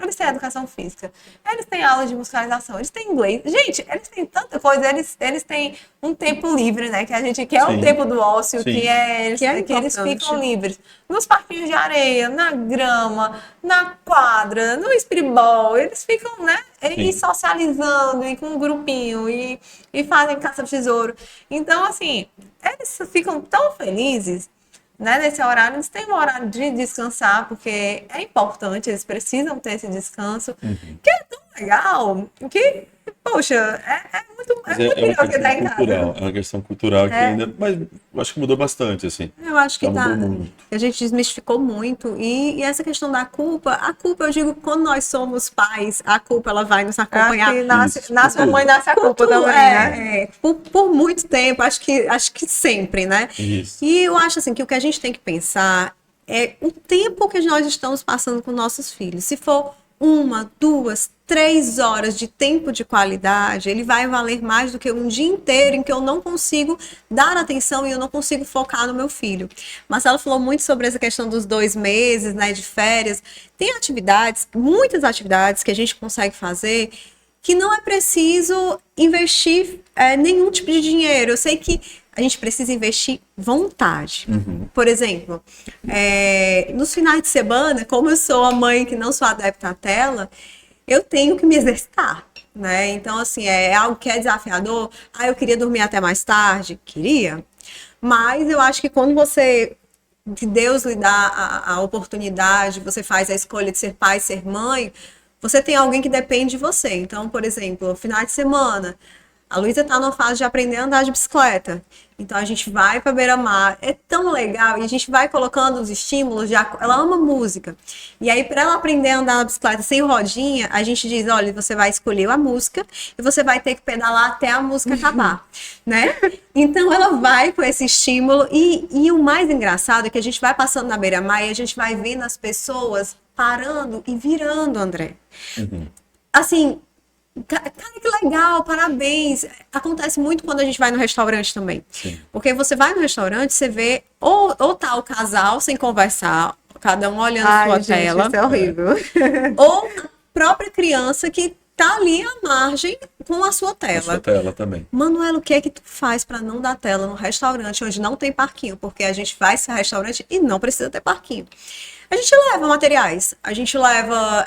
eles têm educação física, eles têm aula de musicalização, eles têm inglês. Gente, eles têm tanta coisa, eles têm um tempo livre, né? Que a gente quer o tempo do ócio, que eles ficam livres. Nos parquinhos de areia, na grama, na quadra, no streetball, eles ficam, né? E socializando, e com um grupinho, e fazem caça-tesouro. Então, assim, eles ficam tão felizes, né, nesse horário. Eles têm um horário de descansar, porque é importante, eles precisam ter esse descanso, que é tão legal, que, poxa, é muito melhor que estar em casa. É uma questão cultural que ainda, mas eu acho que mudou bastante, assim. Eu acho que mudou muito. A gente desmistificou muito, e essa questão da culpa, a culpa, eu digo, quando nós somos pais, a culpa, ela vai nos acompanhar. Nasce a mãe, nasce a culpa também, né? Por muito tempo, acho que sempre, né? Isso. E eu acho, assim, que o que a gente tem que pensar é o tempo que nós estamos passando com nossos filhos. Se for 1, 2, 3 horas de tempo de qualidade, ele vai valer mais do que um dia inteiro em que eu não consigo dar atenção e eu não consigo focar no meu filho. Marcelo falou muito sobre essa questão dos 2 meses, né, de férias. Tem atividades, muitas atividades que a gente consegue fazer que não é preciso investir nenhum tipo de dinheiro. Eu sei que a gente precisa investir vontade. Por exemplo, nos finais de semana, como eu sou a mãe que não sou adepta à tela, eu tenho que me exercitar, né? Então, assim, é algo que é desafiador. Eu queria dormir até mais tarde? Queria. Mas eu acho que quando que Deus lhe dá a oportunidade, você faz a escolha de ser pai, ser mãe, você tem alguém que depende de você. Então, por exemplo, final de semana, a Luísa está numa fase de aprender a andar de bicicleta. Então, a gente vai para beira-mar. É tão legal. E a gente vai colocando os estímulos. Ela ama música. E aí, para ela aprender a andar na bicicleta sem rodinha, a gente diz, olha, você vai escolher a música e você vai ter que pedalar até a música acabar, né? Então, ela vai com esse estímulo. E o mais engraçado é que a gente vai passando na beira-mar e a gente vai vendo as pessoas parando e virando, André. Assim... Cara, que legal, parabéns. Acontece muito quando a gente vai no restaurante também. Sim. Porque você vai no restaurante, você vê ou tá o casal sem conversar, cada um olhando sua tela. Isso é horrível. Ou a própria criança que tá ali à margem com a sua tela. A sua tela também. Manuela, o que é que tu faz para não dar tela no restaurante onde não tem parquinho? Porque a gente vai esse restaurante e não precisa ter parquinho. A gente leva materiais, a gente leva,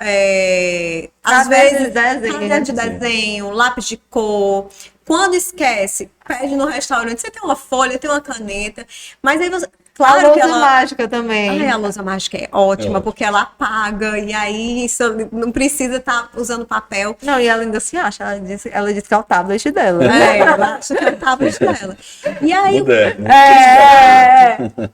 às vezes, caderno de desenho, lápis de cor. Quando esquece, pede no restaurante, você tem uma folha, tem uma caneta, mas aí você... Claro, a lousa mágica também. A lousa mágica é ótima, porque ela apaga, e aí isso não precisa estar usando papel. Não, e ela ainda se acha, ela disse que é o tablet dela. Ela acha que é o tablet dela. E aí, Moderno.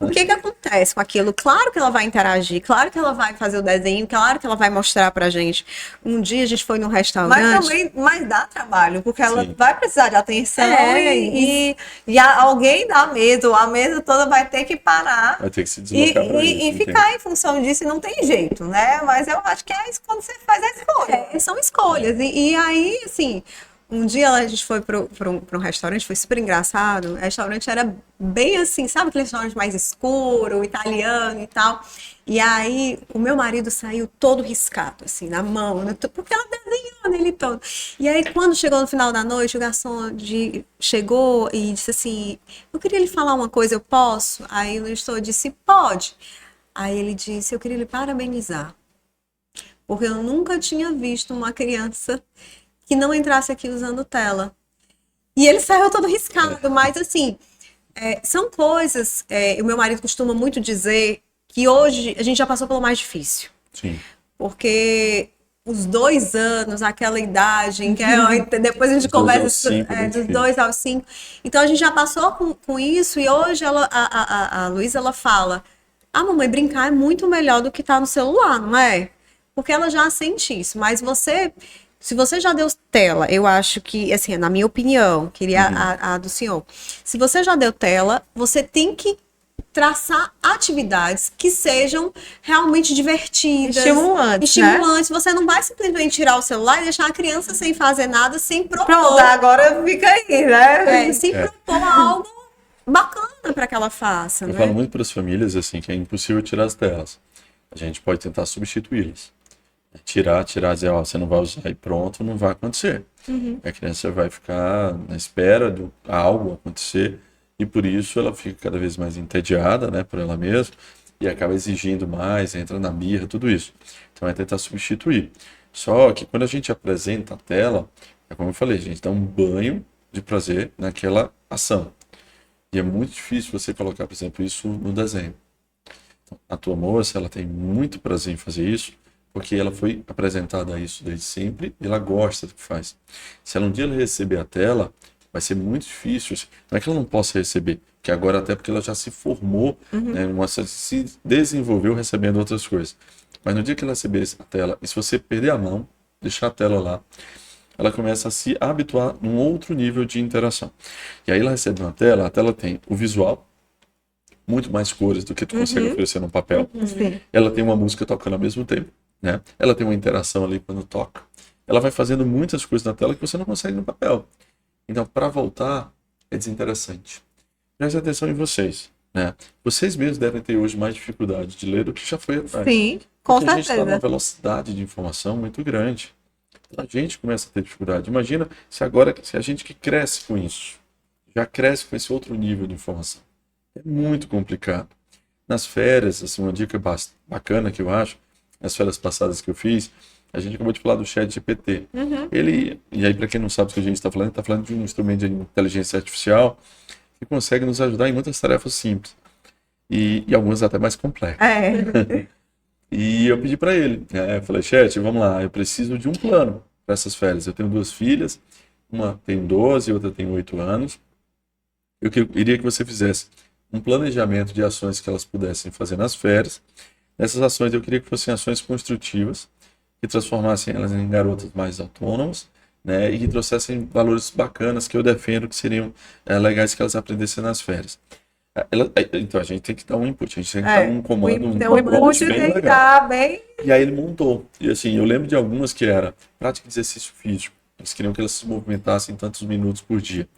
o que acontece com aquilo? Claro que ela vai interagir, claro que ela vai fazer o desenho, claro que ela vai mostrar pra gente. Um dia a gente foi num restaurante... Mas dá trabalho, porque ela Sim. vai precisar de atenção e alguém da mesa, ou a mesa toda vai ter que parar Vai ter que se deslocar pra isso, e ficar em função disso, e não tem jeito, né? Mas eu acho que é isso quando você faz a escolha. São escolhas. E aí, assim, um dia a gente foi para um restaurante, foi super engraçado. O restaurante era bem assim, sabe aquele restaurante mais escuro, italiano e tal. E aí, o meu marido saiu todo riscado, assim, na mão, né? Porque ela desenhou nele todo. E aí, quando chegou no final da noite, o garçom chegou e disse assim, eu queria lhe falar uma coisa, eu posso? Aí o gestor disse, pode. Aí ele disse, eu queria lhe parabenizar. Porque eu nunca tinha visto uma criança que não entrasse aqui usando tela. E ele saiu todo riscado, mas assim, são coisas, o meu marido costuma muito dizer que hoje a gente já passou pelo mais difícil. Sim. Porque os 2 anos, aquela idade em que depois a gente conversa dos 2 aos 5. Então a gente já passou com isso e hoje a Luísa, ela fala, mamãe, brincar é muito melhor do que estar no celular, não é? Porque ela já sente isso, mas se você já deu tela, eu acho que, assim, na minha opinião, queria a do senhor, se você já deu tela, você tem que traçar atividades que sejam realmente divertidas, estimulantes, né? Você não vai simplesmente tirar o celular e deixar a criança sem fazer nada, sem propor. Pronto, agora fica aí, né? Sem propor algo bacana para que ela faça, Eu né? falo muito para as famílias assim que é impossível tirar as telas. A gente pode tentar substituí-las. Tirar, dizer, você não vai usar e pronto, não vai acontecer. A criança vai ficar na espera de algo acontecer e por isso ela fica cada vez mais entediada, né, por ela mesma e acaba exigindo mais, entra na birra, tudo isso. Então é tentar substituir. Só que quando a gente apresenta a tela, é como eu falei, a gente dá um banho de prazer naquela ação. E é muito difícil você colocar, por exemplo, isso no desenho. Então, a tua moça, ela tem muito prazer em fazer isso, porque ela foi apresentada a isso desde sempre e ela gosta do que faz. Se ela um dia ela receber a tela, vai ser muito difícil. Não é que ela não possa receber, que agora até porque ela já se formou, né, se desenvolveu recebendo outras coisas. Mas no dia que ela receber a tela, e se você perder a mão, deixar a tela lá, ela começa a se habituar num outro nível de interação. E aí ela recebe uma tela, a tela tem o visual, muito mais cores do que tu consegue oferecer no papel. Sim. Ela tem uma música tocando ao mesmo tempo. né? Ela tem uma interação ali quando toca. Ela vai fazendo muitas coisas na tela que você não consegue no papel. Então, para voltar, é desinteressante. Preste atenção em vocês, né? Vocês mesmos devem ter hoje mais dificuldade de ler do que já foi atrás. Sim, com Porque a gente está numa certeza. velocidade de informação muito grande. Então, a gente começa a ter dificuldade. Imagina se agora, se a gente que cresce com isso, já cresce com esse outro nível de informação. É muito complicado. Nas férias, assim, uma dica bacana que eu acho, nas férias passadas que eu fiz, a gente acabou de falar do ChatGPT. Ele, e aí para quem não sabe o que a gente está falando de um instrumento de inteligência artificial que consegue nos ajudar em muitas tarefas simples e algumas até mais complexas. É. E eu pedi para ele, eu falei, Chat, vamos lá, eu preciso de um plano para essas férias. Eu tenho 2 filhas, uma tem 12 e outra tem 8 anos. Eu queria que você fizesse um planejamento de ações que elas pudessem fazer nas férias. Essas ações eu queria que fossem ações construtivas, que transformassem elas em garotas mais autônomas, né, e que trouxessem valores bacanas que eu defendo que seriam legais que elas aprendessem nas férias. Então a gente tem que dar um input, a gente tem que dar um comando, um Então, o prompt input bem tem que legal. estar bem. E aí ele montou. E assim, eu lembro de algumas que era prática de exercício físico. Eles queriam que elas se movimentassem tantos minutos por dia.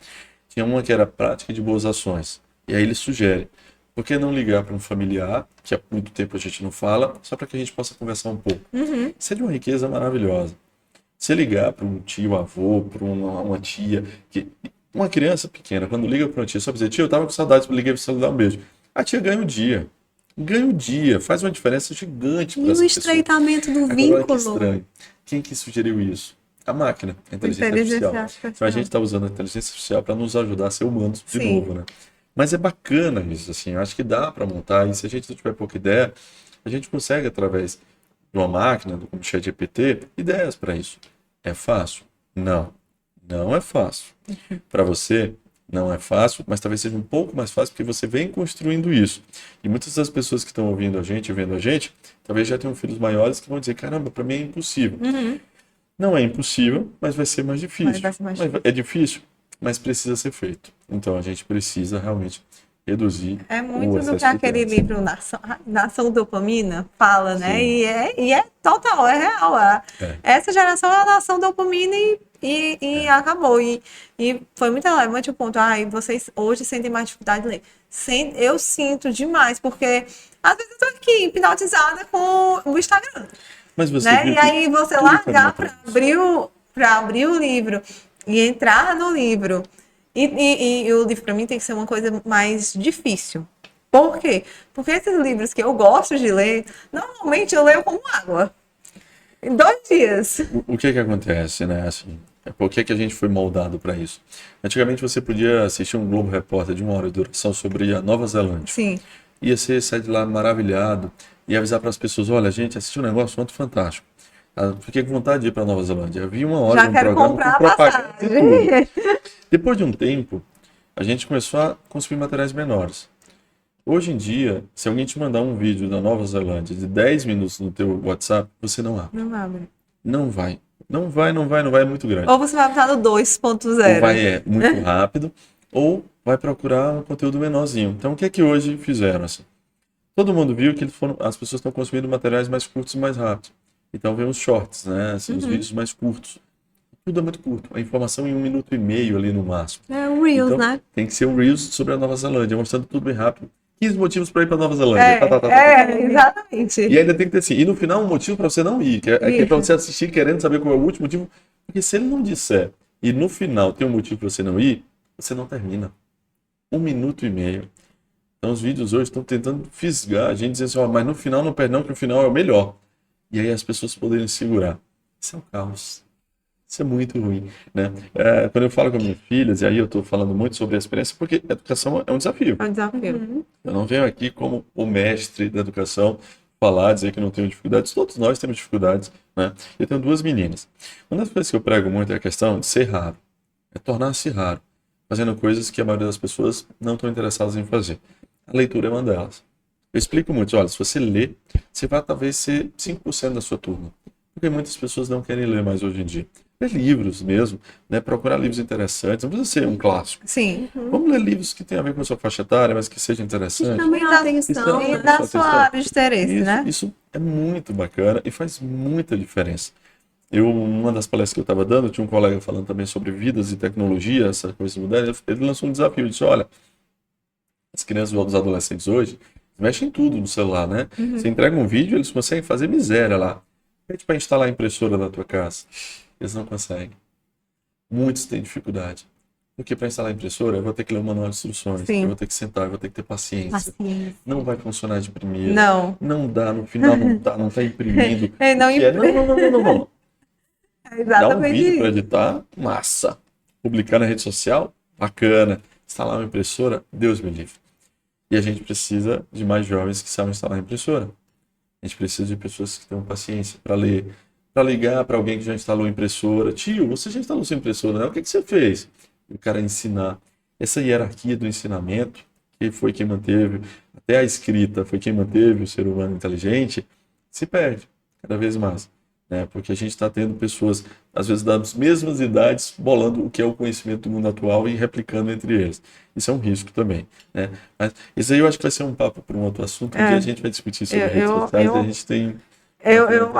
Tinha uma que era prática de boas ações. E aí ele sugere, por que não ligar para um familiar, que há muito tempo a gente não fala, só para que a gente possa conversar um pouco. Isso é de uma riqueza maravilhosa. Você ligar para um tio, avô, para uma tia, uma criança pequena, quando liga para uma tia, só dizer, tio, eu estava com saudades, liguei para você dar um beijo. A tia ganha o dia. Ganha o dia, faz uma diferença gigante E para o essa pessoa. estreitamento do Agora, olha que vínculo. estranho. Quem que sugeriu isso? A máquina, a inteligência artificial. Então a gente está usando a inteligência artificial para nos ajudar a ser humanos de Sim. novo, né? Mas é bacana isso, assim, eu acho que dá para montar, e se a gente não tiver pouca ideia, a gente consegue, através de uma máquina, do ChatGPT, ideias para isso. É fácil? Não. Não é fácil. Para você, não é fácil, mas talvez seja um pouco mais fácil porque você vem construindo isso. E muitas das pessoas que estão ouvindo a gente, vendo a gente, talvez já tenham filhos maiores que vão dizer, caramba, para mim é impossível. Não é impossível, mas vai ser mais difícil. Vai ser mais Mas é difícil, mas precisa ser feito. Então a gente precisa realmente reduzir É o muito do excesso que aquele de telas. livro Nação Dopamina fala, né? Sim. E é total, é real. É. Essa geração é a nação dopamina e acabou. E foi muito relevante o ponto. Vocês hoje sentem mais dificuldade de ler. Eu sinto demais, porque às vezes eu tô aqui hipnotizada com o Instagram. Mas você Né? viu E que aí você tudo largar caminha para isso. abrir o livro e entrar no livro. E o livro para mim tem que ser uma coisa mais difícil. Por quê? Porque esses livros que eu gosto de ler, normalmente eu leio como água. Em 2 dias. O que acontece, né? Assim, por que a gente foi moldado para isso? Antigamente você podia assistir um Globo Repórter de 1 hora de duração sobre a Nova Zelândia. Sim. Ia ser sair de lá maravilhado e avisar para as pessoas, olha, a gente assistiu um negócio muito fantástico. Fiquei com vontade de ir para Nova Zelândia. Havia 1 hora Já de um quero programa comprar com a propaganda e passagem. tudo. Depois de um tempo, a gente começou a consumir materiais menores. Hoje em dia, se alguém te mandar um vídeo da Nova Zelândia de 10 minutos no teu WhatsApp, você não abre. Não abre. Não vai. Não vai, é muito grande. Ou você vai botar no Ou 2.0. vai muito rápido, ou vai procurar um conteúdo menorzinho. Então, o que é que hoje fizeram? Assim? Todo mundo viu que as pessoas estão consumindo materiais mais curtos e mais rápidos. Então, vem os shorts, né? Assim, os vídeos mais curtos. Tudo é muito curto. A informação em 1 minuto e meio ali no máximo. É o Reels, Então, né? tem que ser um Reels sobre a Nova Zelândia, mostrando tudo bem rápido. 15 motivos para ir para Nova Zelândia. Exatamente. E ainda tem que ter assim. E no final, um motivo para você não ir. Que é para você assistir querendo saber qual é o último motivo. Porque se ele não disser e no final tem um motivo para você não ir, você não termina. 1 minuto e meio. Então os vídeos hoje estão tentando fisgar a gente, dizendo assim, ó, mas no final não perde não, que o final é o melhor. E aí as pessoas poderem segurar. Isso é um caos. Isso é muito ruim, né? Quando eu falo com minhas filhas, e aí eu estou falando muito sobre a experiência, porque a educação é um desafio. É um desafio. Eu não venho aqui como o mestre da educação falar, dizer que não tenho dificuldades. Todos nós temos dificuldades, né? Eu tenho 2 meninas. Uma das coisas que eu prego muito é a questão de ser raro. É tornar-se raro. Fazendo coisas que a maioria das pessoas não estão interessadas em fazer. A leitura é uma delas. Eu explico muito. Olha, se você lê, você vai talvez ser 5% da sua turma. Porque muitas pessoas não querem ler mais hoje em dia. Ler livros mesmo, né? Procurar livros interessantes. Não precisa ser um clássico. Sim. Vamos ler livros que tenham a ver com a sua faixa etária, mas que sejam interessantes. Chame a atenção, Isso né? E da sua área de interesse, Isso, né? isso é muito bacana e faz muita diferença. Uma das palestras que eu estava dando, tinha um colega falando também sobre vidas e tecnologia, essa coisa moderna, ele lançou um desafio, ele disse, olha, as crianças ou os adolescentes hoje mexem em tudo no celular, né? Você entrega um vídeo, eles conseguem fazer miséria lá. Pede para instalar a impressora na tua casa. Eles não conseguem. Muitos têm dificuldade. Porque para instalar a impressora, eu vou ter que ler o manual de instruções, Sim. eu vou ter que sentar, eu vou ter que ter paciência. Não vai funcionar de primeira. Não. Não dá, no final não tá imprimindo. Não, Não. é Dá um exatamente vídeo para isso. editar, massa. Publicar na rede social, bacana. Instalar uma impressora, Deus me livre. E a gente precisa de mais jovens que saibam instalar a impressora. A gente precisa de pessoas que tenham paciência para ler, para ligar para alguém que já instalou a impressora. Tio, você já instalou sua impressora, né? O que você fez? E o cara ensinar. Essa hierarquia do ensinamento, que foi quem manteve, até a escrita foi quem manteve o ser humano inteligente, se perde cada vez mais. Né? Porque a gente está tendo pessoas, às vezes das mesmas idades, bolando o que é o conhecimento do mundo atual e replicando entre eles. Isso é um risco também. Né? Mas isso aí eu acho que vai ser um papo para um outro assunto, um dia a gente vai discutir sobre redes sociais e a gente tem... Eu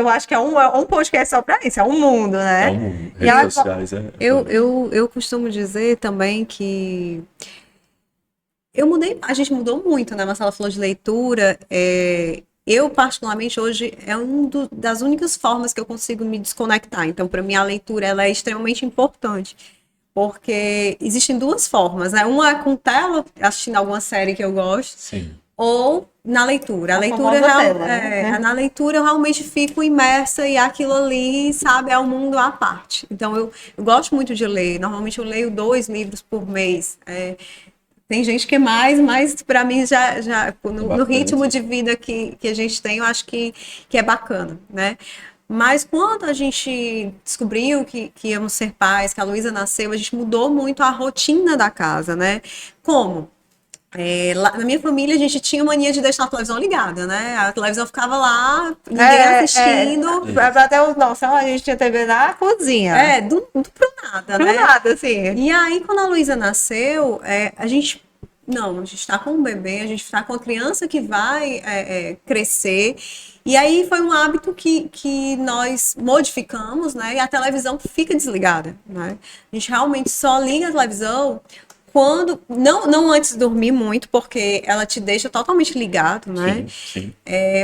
acho que é um podcast só para isso, é um mundo, né? É um mundo. Redes sociais Eu costumo dizer também que a gente mudou muito, né? A Marcela falou de leitura. Eu, particularmente, hoje, é das únicas formas que eu consigo me desconectar. Então, para mim, a leitura ela é extremamente importante. Porque existem duas formas, né? Uma é com tela, assistindo alguma série que eu gosto. Sim. Ou na leitura. Na leitura eu realmente fico imersa e aquilo ali, sabe, é um mundo à parte. Então, eu gosto muito de ler. Normalmente, eu leio 2 livros por mês. Tem gente que é mais, mas para mim no ritmo de vida que a gente tem, eu acho que é bacana, né? Mas quando a gente descobriu que íamos ser pais, que a Luísa nasceu, a gente mudou muito a rotina da casa, né? Como? Lá, na minha família, a gente tinha mania de deixar a televisão ligada, né? A televisão ficava lá, ninguém assistindo. Pra ter noção, a gente tinha TV na cozinha. Do pro nada, Pro né? nada, assim. E aí, quando a Luísa nasceu, a gente está com um bebê, a gente está com a criança que vai crescer. E aí foi um hábito que nós modificamos, né? E a televisão fica desligada, né? A gente realmente só liga a televisão quando, não antes de dormir muito, porque ela te deixa totalmente ligado, né? Sim.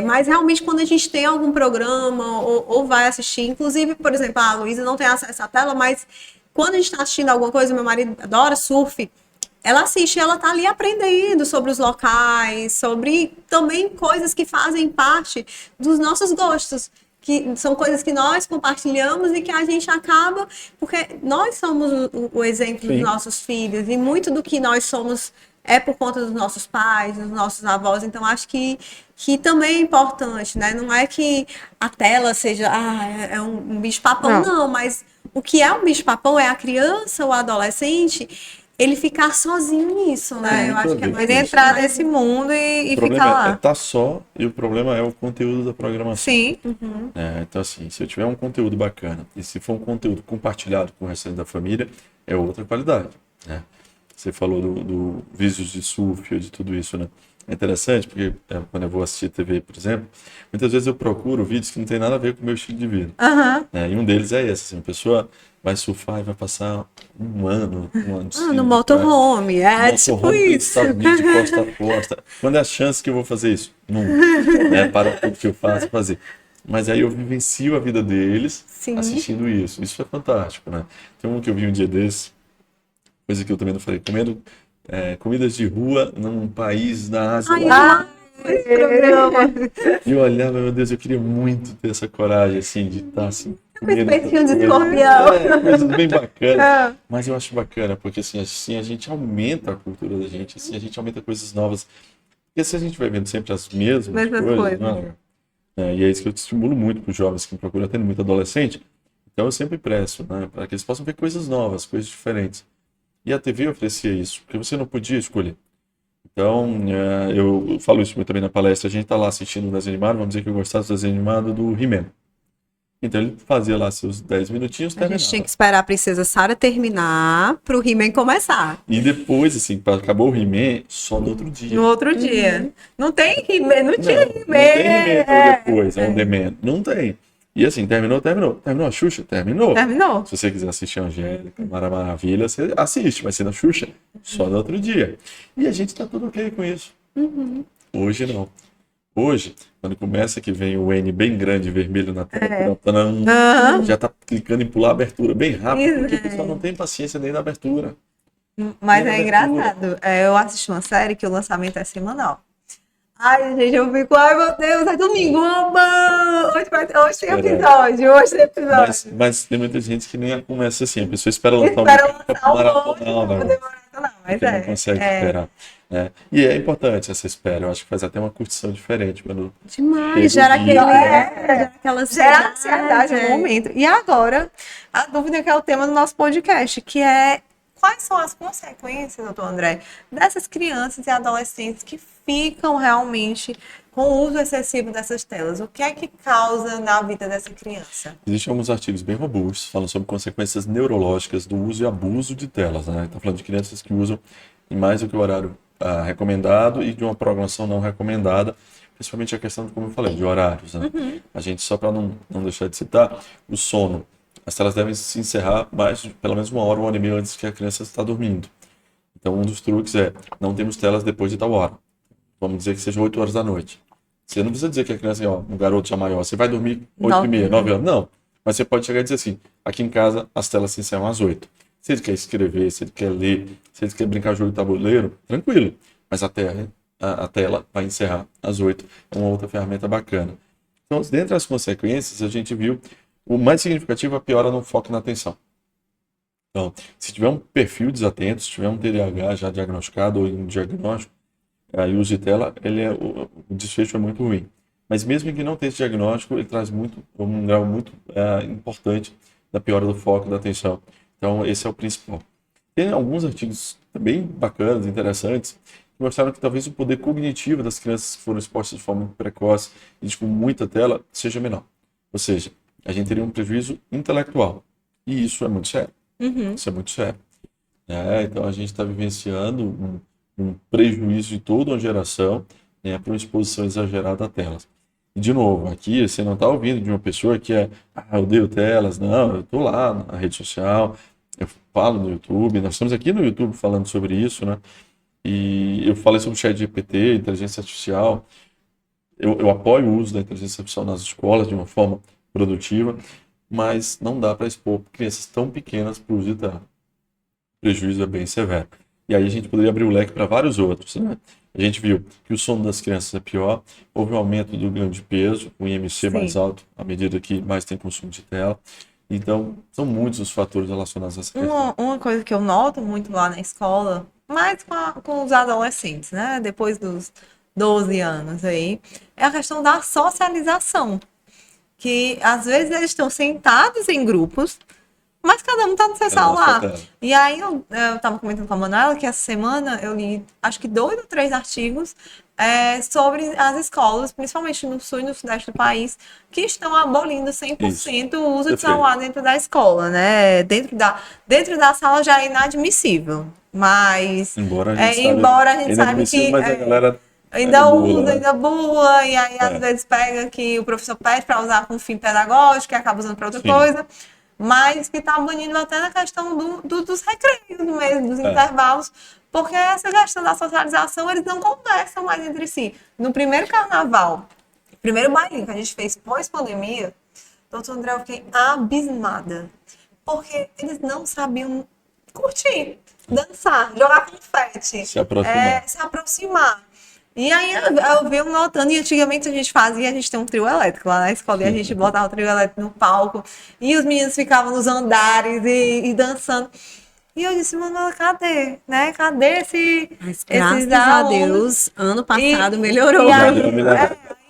Mas realmente quando a gente tem algum programa ou vai assistir, inclusive, por exemplo, a Luísa não tem acesso à tela, mas quando a gente está assistindo alguma coisa, meu marido adora surf, ela assiste, ela tá ali aprendendo sobre os locais, sobre também coisas que fazem parte dos nossos gostos, que são coisas que nós compartilhamos e que a gente acaba, porque nós somos o exemplo dos nossos filhos e muito do que nós somos é por conta dos nossos pais, dos nossos avós, então acho que também é importante, né? Não é que a tela seja um bicho-papão, não, mas o que é um bicho-papão é a criança ou adolescente ele ficar sozinho nisso, né? Eu acho que é mais entrar nesse mundo e ficar lá. Tá só, e o problema é o conteúdo da programação. Sim. Então, assim, se eu tiver um conteúdo bacana e se for um conteúdo compartilhado com o restante da família, é outra qualidade, né? Você falou do vídeos de surf, de tudo isso, né? É interessante, porque quando eu vou assistir TV, por exemplo, muitas vezes eu procuro vídeos que não tem nada a ver com o meu estilo de vida. Né? E um deles é esse, assim, a pessoa vai surfar e vai passar um ano no motorhome, tipo isso. De costa a costa. Quando é a chance que eu vou fazer isso? Nunca. Para tudo que eu faço, fazer. Mas aí eu vivencio a vida deles assistindo isso. Isso é fantástico, né? Tem um que eu vi um dia desse, coisa que eu também não falei, comendo comidas de rua num país da Ásia. Esse programa. E eu olhava, meu Deus, eu queria muito ter essa coragem, assim, de estar assim. Com esse peitinho de escorpião. Coisas bem bacanas. Mas eu acho bacana, porque assim a gente aumenta a cultura da gente, assim, a gente aumenta coisas novas. Porque se a gente vai vendo sempre as mesmas coisas, e é isso que eu estimulo muito para os jovens que me procuram, tendo muito adolescente, então eu sempre presto, né, para que eles possam ver coisas novas, coisas diferentes. E a TV oferecia isso, porque você não podia escolher. Então, eu falo isso também na palestra, a gente está lá assistindo um desenho animado, vamos dizer que eu gostasse do desenho animado do He-Man. Então ele fazia lá seus 10 minutinhos, A gente terminava. tinha que esperar a princesa Sarah terminar para o He-Man começar. E depois, assim, acabou o He-Man, só no outro dia. No outro dia. Não tem He-Man, não tinha Não, He-Man. não tem He-Man É, depois, on demand. Não tem. E assim, terminou. Terminou a Xuxa? Terminou. terminou. Se você quiser assistir a Angélica, Maravilha, você assiste, mas sendo a Xuxa, só no outro dia. E a gente tá tudo ok com isso. Hoje não. Hoje, quando começa que vem o N bem grande, vermelho na tela, Aham. já tá clicando em pular a abertura bem rápido, Isso, porque o pessoal não tem paciência nem da abertura. Mas Tem é abertura. engraçado. Eu assisti uma série que o lançamento é semanal. Ai, gente, eu fico, ai meu Deus, é domingo, oba! Hoje tem episódio, hoje tem episódio. Mas tem muita gente que nem começa assim, a pessoa espera lançar Espera um pra lançar o maratonar, monte, né? não demora não, mas Porque não consegue esperar. Né? E é importante essa espera, eu acho que faz até uma curtição diferente quando Demais, chega gera o dia, aquele, né? gera aquela Gera ansiedade no é. momento. E agora, a dúvida que é o tema do nosso podcast, que é quais são as consequências, doutor André, dessas crianças e adolescentes que ficam realmente com o uso excessivo dessas telas? O que é que causa na vida dessa criança? Existem alguns artigos bem robustos falando sobre consequências neurológicas do uso e abuso de telas. Né? Está falando de crianças que usam em mais do que o horário recomendado e de uma programação não recomendada, principalmente a questão, como eu falei, de horários. Né? A gente, só para não deixar de citar, o sono. As telas devem se encerrar pelo menos uma hora e meia antes que a criança está dormindo. Então, um dos truques é, não temos telas depois de tal hora. Vamos dizer que seja 8 horas da noite. Você não precisa dizer que a criança, um garoto já maior, você vai dormir 8h30, 9 horas. Não. Mas você pode chegar e dizer assim, aqui em casa as telas se encerram às 8. Se ele quer escrever, se ele quer ler, se ele quer brincar jogo de tabuleiro, tranquilo. Mas a tela vai encerrar às 8. É uma outra ferramenta bacana. Então, dentre as consequências, a gente viu o mais significativo é a piora no foco e na atenção. Então, se tiver um perfil desatento, se tiver um TDAH já diagnosticado ou em diagnóstico, aí o uso de tela, o desfecho é muito ruim. Mas mesmo que não tenha esse diagnóstico, ele traz um grau muito importante da piora do foco e da atenção. Então, esse é o principal. Tem alguns artigos bem bacanas, interessantes, que mostraram que talvez o poder cognitivo das crianças que foram expostas de forma muito precoce e com muita tela seja menor. Ou seja, a gente teria um prejuízo intelectual. E isso é muito sério. Isso é muito sério. Então, a gente está vivenciando um prejuízo de toda uma geração, né, por uma exposição exagerada a telas. E, de novo, aqui você não está ouvindo de uma pessoa que eu odeio telas. Não, eu estou lá na rede social, eu falo no YouTube, nós estamos aqui no YouTube falando sobre isso, né? E eu falei sobre o ChatGPT, inteligência artificial. Eu apoio o uso da inteligência artificial nas escolas de uma forma produtiva, mas não dá para expor crianças tão pequenas para o uso de tela. O prejuízo é bem severo. E aí a gente poderia abrir o leque para vários outros, né? A gente viu que o sono das crianças é pior, houve um aumento do ganho de peso, o IMC mais alto à medida que mais tem consumo de tela. Então, são muitos os fatores relacionados a essa questão. Uma coisa que eu noto muito lá na escola, mais com os adolescentes, né? Depois dos 12 anos aí, é a questão da socialização. Que às vezes eles estão sentados em grupos, mas cada um está no seu celular. E aí eu estava comentando com a Manuela que essa semana eu li, acho que 2 ou 3 artigos sobre as escolas, principalmente no sul e no sudeste do país, que estão abolindo 100% o uso de celular dentro da escola, né? Dentro da sala já é inadmissível, mas embora a gente saiba que mas a galera ainda usa, ainda bula, e aí às vezes pega que o professor pede para usar com fim pedagógico e acaba usando para outra coisa. Mas que está banindo até na questão dos recreios mesmo, dos intervalos, porque essa questão da socialização, eles não conversam mais entre si. No primeiro carnaval, primeiro bailinho que a gente fez pós-pandemia, doutor André, eu fiquei abismada, porque eles não sabiam curtir, dançar, jogar confete, se aproximar. E aí eu venho notando, e antigamente a gente tem um trio elétrico lá na escola, e a gente botava o trio elétrico no palco, e os meninos ficavam nos andares e dançando. E eu disse, Manuela, cadê? Né? Cadê Mas graças a Deus, ano passado melhorou.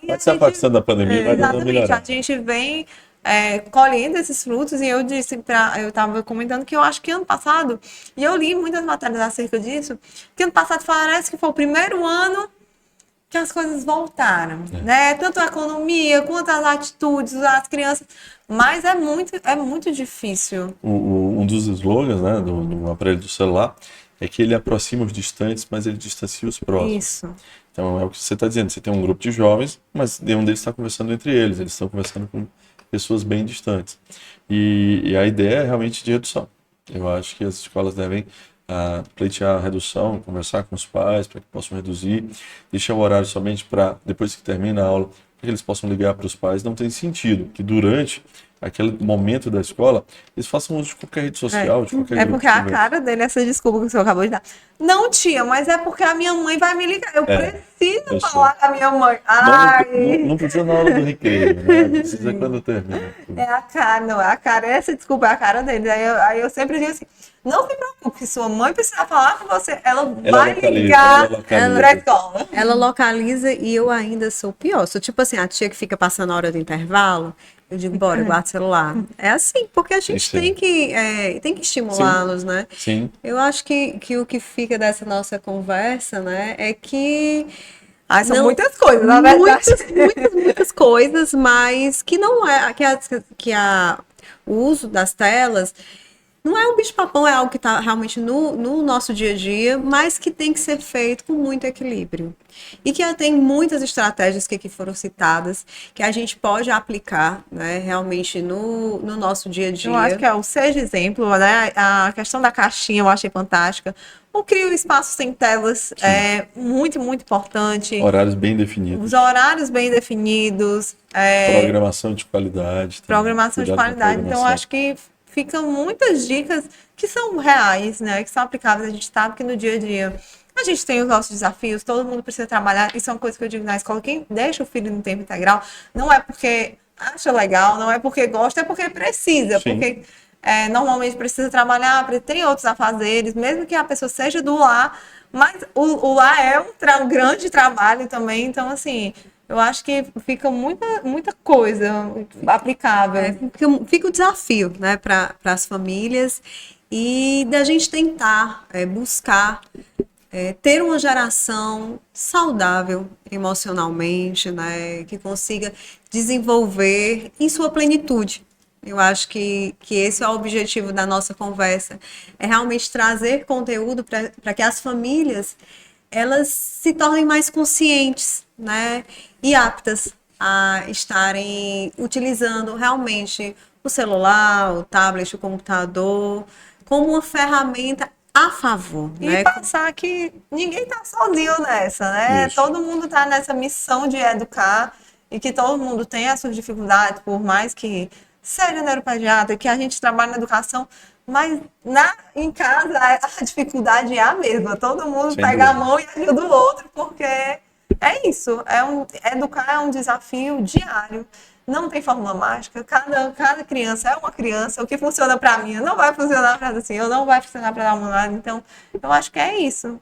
Pode ser a facção da pandemia, vai dando melhorar. A gente vem colhendo esses frutos, e eu disse, eu estava comentando que eu acho que ano passado, e eu li muitas matérias acerca disso, que ano passado parece que foi o primeiro ano que as coisas voltaram, né? Tanto a economia quanto as atitudes, as crianças, mas é muito difícil. Um dos slogans, né, do aparelho do celular é que ele aproxima os distantes, mas ele distancia os próximos. Isso. Então é o que você está dizendo. Você tem um grupo de jovens, mas nenhum deles está conversando entre eles. Eles estão conversando com pessoas bem distantes. E a ideia é realmente de redução. Eu acho que as escolas devem pleitear a redução, conversar com os pais para que possam reduzir, deixar o horário somente para, depois que termina a aula, para que eles possam ligar para os pais. Não tem sentido que durante aquele momento da escola, eles façam uso de qualquer rede social, de qualquer grupo porque de a conversa. cara dele, essa desculpa que o senhor acabou de dar. Não, tia, mas é porque a minha mãe vai me ligar. Eu preciso falar com a minha mãe. Não precisa na hora do recreio, né? Precisa quando termina. É a cara, não, é a cara, essa desculpa é a cara dele. Aí eu sempre digo assim, não se preocupe, se sua mãe precisar falar com você, ela vai localiza, ligar ela pra localiza. escola. Ela localiza e eu ainda sou pior. Sou tipo assim, a tia que fica passando a hora do intervalo. Eu digo, bora, guarda o celular. É assim, porque a gente Tem tem que estimulá-los, né? Sim. Eu acho que o que fica dessa nossa conversa, né, é que São não- muitas coisas, na verdade. muitas coisas, mas que não é o uso das telas não é um bicho-papão, é algo que está realmente no nosso dia a dia, mas que tem que ser feito com muito equilíbrio. E que tem muitas estratégias que aqui foram citadas, que a gente pode aplicar, né, realmente no nosso dia a dia. Eu acho que é o seja exemplo, né? A questão da caixinha eu achei fantástica. O Crio Espaço Sem Telas é muito, muito importante. Horários bem definidos. Os horários bem definidos. Programação de qualidade. Também. Programação de Cuidado com a qualidade. Então, programação. acho que ficam muitas dicas que são reais, né? Que são aplicáveis. A gente sabe que no dia a dia a gente tem os nossos desafios, todo mundo precisa trabalhar. Isso é uma coisa que eu digo na escola. Quem deixa o filho no tempo integral não é porque acha legal, não é porque gosta, é porque precisa. Sim. Porque normalmente precisa trabalhar, tem outros afazeres, mesmo que a pessoa seja do lar, mas o lar é um grande trabalho também. Então, assim, eu acho que fica muita coisa aplicável. Fica o desafio, né, para as famílias e da gente tentar buscar ter uma geração saudável emocionalmente, né, que consiga desenvolver em sua plenitude. Eu acho que esse é o objetivo da nossa conversa, é realmente trazer conteúdo para que as famílias elas se tornem mais conscientes, né, e aptas a estarem utilizando realmente o celular, o tablet, o computador como uma ferramenta a favor, E né? passar que ninguém está sozinho nessa, né? Isso. Todo mundo está nessa missão de educar e que todo mundo tem as suas dificuldades, por mais que seja neuropediatra, que a gente trabalha na educação, mas em casa a dificuldade é a mesma. Todo mundo Sem pega a dúvida. mão e ajuda o outro, porque é isso. Educar é um desafio diário. Não tem fórmula mágica, cada criança é uma criança. O que funciona para mim não vai funcionar para assim, eu não vai funcionar para a Monara. Então, eu acho que é isso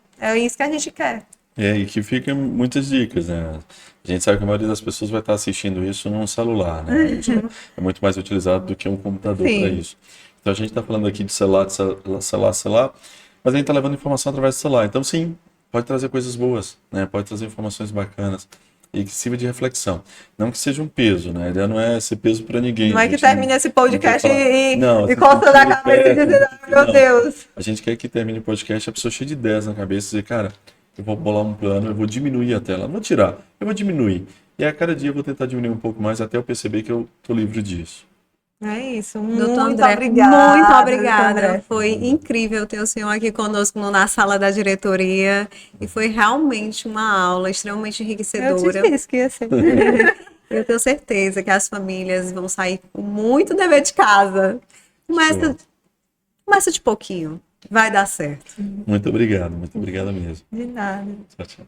que a gente quer. E que ficam muitas dicas, né? A gente sabe que a maioria das pessoas vai estar assistindo isso num celular, né? Isso é muito mais utilizado do que um computador Sim. para isso. Então a gente está falando aqui de celular, mas a gente está levando informação através do celular. Então sim, pode trazer coisas boas, né? Pode trazer informações bacanas e que sirva de reflexão. Não que seja um peso, né? A ideia não é ser peso para ninguém. Não é que gente termine esse podcast Não, e coçando a cabeça e dizendo, ai, meu Não. Deus. A gente quer que termine o podcast a pessoa cheia de ideias na cabeça e dizer, cara, eu vou bolar um plano, eu vou diminuir a tela. Não vou tirar, eu vou diminuir. E a cada dia eu vou tentar diminuir um pouco mais até eu perceber que eu tô livre disso. É isso. Doutor Muito André, obrigada. muito doutor obrigada. André. Foi incrível ter o senhor aqui conosco na sala da diretoria e foi realmente uma aula extremamente Eu enriquecedora. te disse que ia ser. Eu tenho certeza que as famílias vão sair com muito dever de casa. Começa de pouquinho, vai dar certo. Muito obrigado mesmo. De nada. Tchau, tchau.